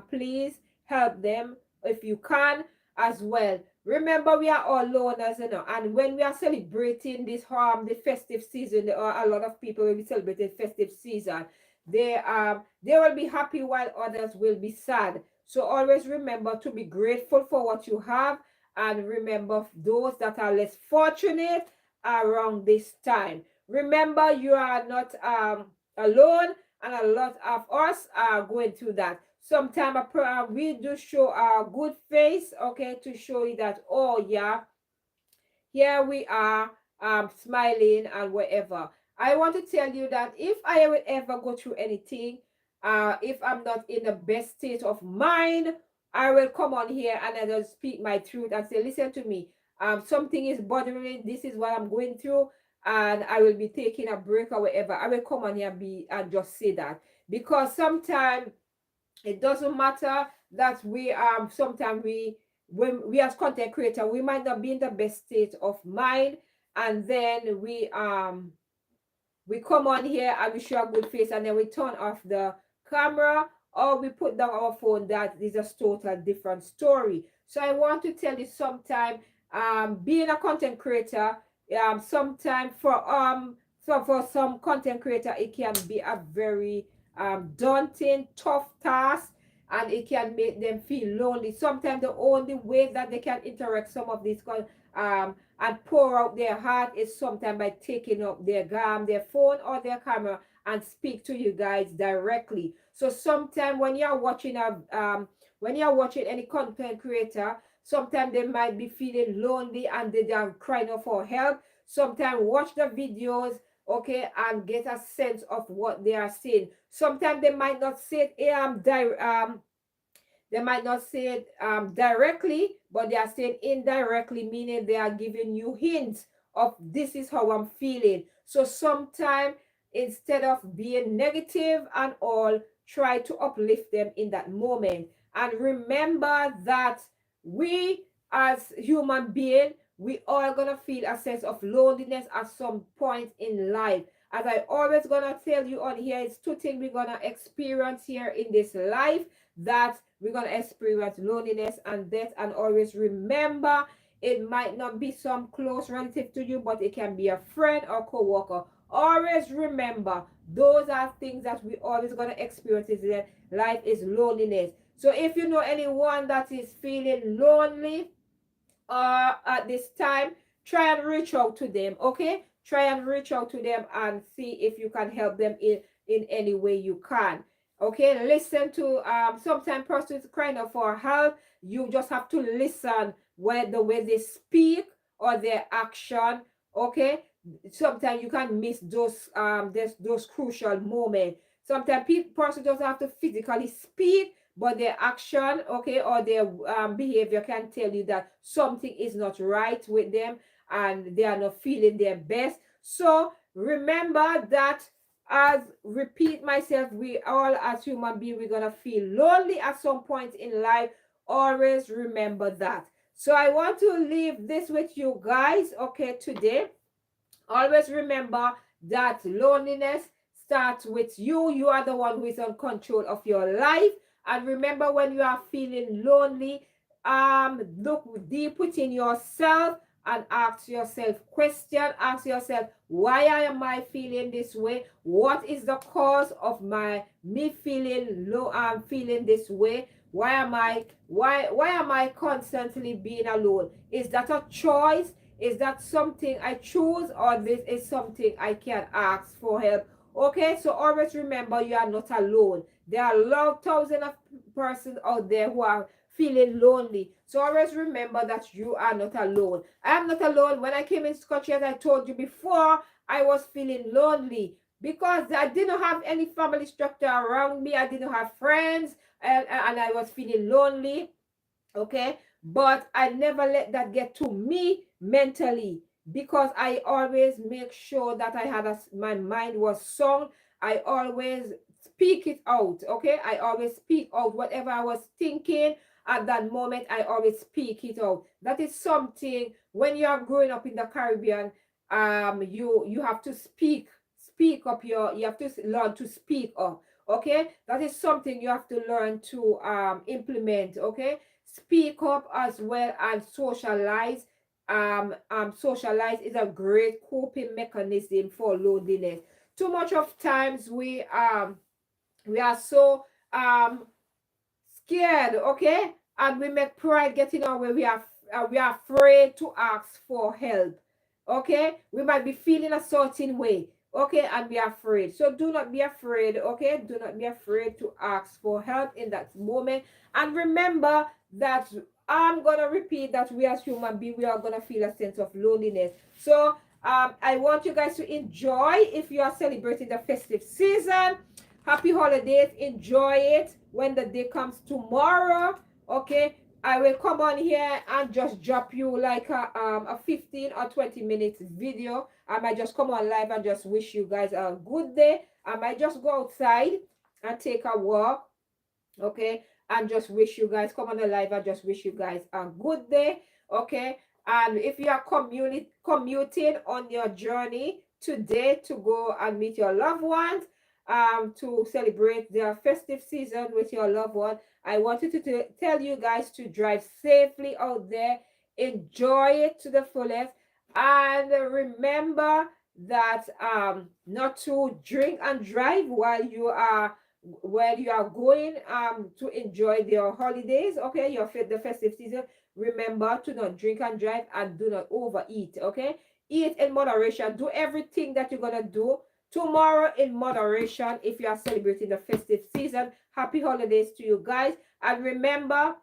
please help them if you can as well. Remember, we are all loners, you know, and when we are celebrating this the festive season, there are a lot of people will be celebrating festive season. They will be happy while others will be sad. So always remember to be grateful for what you have, and remember those that are less fortunate around this time. Remember, you are not alone, and a lot of us are going through that. Sometimes we do show our good face, okay, to show you that, oh yeah, here we are smiling and whatever. I want to tell you that if I will ever go through anything, if I'm not in the best state of mind, I will come on here and I will speak my truth and say, listen to me. Something is bothering me. This is what I'm going through, and I will be taking a break or whatever. I will come on here and just say that, because sometimes it doesn't matter that we sometimes when we as content creator, we might not be in the best state of mind, and then we come on here and we show a good face, and then we turn off the camera or we put down our phone. That is a total different story. So I want to tell you, sometime being a content creator, sometime for some content creator, it can be a very daunting, tough task, and it can make them feel lonely. Sometimes the only way that they can interact some of these and pour out their heart is sometimes by taking up their phone or their camera and speak to you guys directly. So sometimes when you're watching any content creator, sometimes they might be feeling lonely and they are crying out for help. Sometimes watch the videos, okay, and get a sense of what they are saying. Sometimes they might not say it they might not say it directly, but they are saying indirectly, meaning they are giving you hints of this is how I'm feeling. So sometimes instead of being negative and all, try to uplift them in that moment. And remember that we as human beings, we are gonna feel a sense of loneliness at some point in life. As I always gonna tell you on here, it's two things we're gonna experience here in this life, that we're going to experience loneliness and death. And always remember, it might not be some close relative to you, but it can be a friend or co-worker. Always remember, those are things that we always going to experience in life, is loneliness. So if you know anyone that is feeling lonely at this time, try and reach out to them, okay? Try and reach out to them and see if you can help them in any way you can. Okay, listen to sometimes persons crying out for help. You just have to listen when the way they speak or their action. Okay, sometimes you can miss those crucial moments. Sometimes person just have to physically speak, but their action, okay, or their behavior can tell you that something is not right with them and they are not feeling their best. So remember that, as repeat myself, we all as human beings, we're gonna feel lonely at some point in life. Always remember that. So I want to leave this with you guys, okay, today. Always remember that loneliness starts with you. You are the one who is on control of your life. And remember, when you are feeling lonely, look deep within yourself and ask yourself ask yourself, why am I feeling this way? What is the cause of me feeling low? I'm feeling this way. Why am I constantly being alone? Is that a choice? Is that something I choose, or this is something I can ask for help? Okay, so always remember, you are not alone. There are thousands of persons out there who are feeling lonely. So always remember that you are not alone. I am not alone. When I came in Scotland, as I told you before, I was feeling lonely because I didn't have any family structure around me. I didn't have friends, and I was feeling lonely. Okay, but I never let that get to me mentally, because I always make sure that my mind was sound. I always speak it out. Okay, I always speak out whatever I was thinking at that moment. I always speak it out. That is something, when you are growing up in the Caribbean, you have to speak up you have to learn to speak up. Okay, that is something you have to learn to implement. Okay, speak up as well, and socialize. Socialize is a great coping mechanism for loneliness. Too much of times we are so scared, okay, and we make pride getting our way. We are afraid to ask for help. Okay, we might be feeling a certain way, okay, and we are afraid. So do not be afraid, okay? Do not be afraid to ask for help in that moment. And remember that, I'm gonna repeat that, we as human beings, we are gonna feel a sense of loneliness. So I want you guys to enjoy. If you are celebrating the festive season, happy holidays. Enjoy it when the day comes tomorrow. Okay, I will come on here and just drop you like a 15 or 20 minutes video. I might just come on live and just wish you guys a good day. I might just go outside and take a walk, okay, and just wish you guys, come on the live and just wish you guys a good day, okay. And if you are commuting on your journey today to go and meet your loved ones, to celebrate their festive season with your loved one, I wanted to tell you guys to drive safely out there, enjoy it to the fullest, and remember that not to drink and drive while you are going to enjoy your holidays, okay, the festive season. Remember to not drink and drive, and do not overeat, okay. Eat in moderation. Do everything that you're gonna do tomorrow in moderation if you are celebrating the festive season. Happy holidays to you guys. And remember,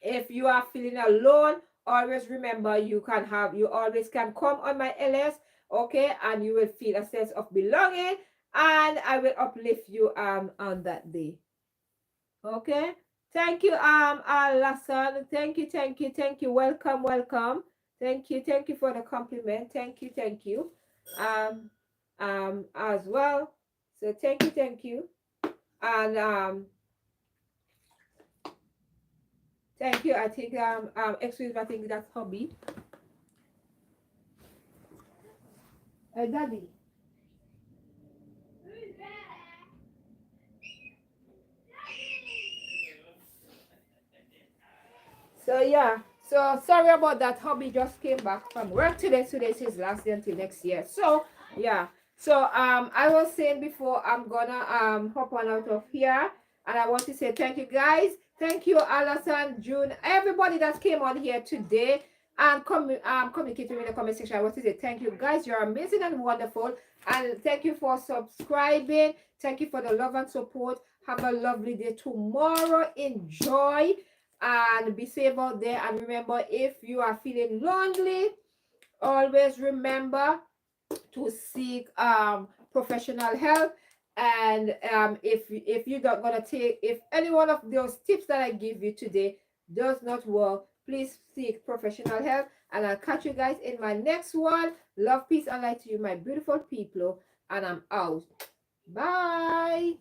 if you are feeling alone, always remember you always can come on my LS, okay, and you will feel a sense of belonging, and I will uplift you on that day. Okay. Thank you, Alasan. Thank you. Welcome, welcome. Thank you for the compliment. Thank you. As well. So thank you. And thank you. I think excuse me, I think that's hobby. Daddy. So yeah. So sorry about that. Hobby just came back from work today. Today's his last day until next year. So yeah. So I was saying before, I'm gonna hop on out of here, and I want to say thank you guys. Thank you, Alison, June, everybody that came on here today and communicating in the comment section. I want to say thank you guys. You're amazing and wonderful. And thank you for subscribing. Thank you for the love and support. Have a lovely day tomorrow. Enjoy and be safe out there. And remember, if you are feeling lonely, always remember to seek professional help. And if you're not gonna take, if any one of those tips that I give you today does not work, please seek professional help. And I'll catch you guys in my next one. Love, peace, and light to you, my beautiful people. And I'm out. Bye.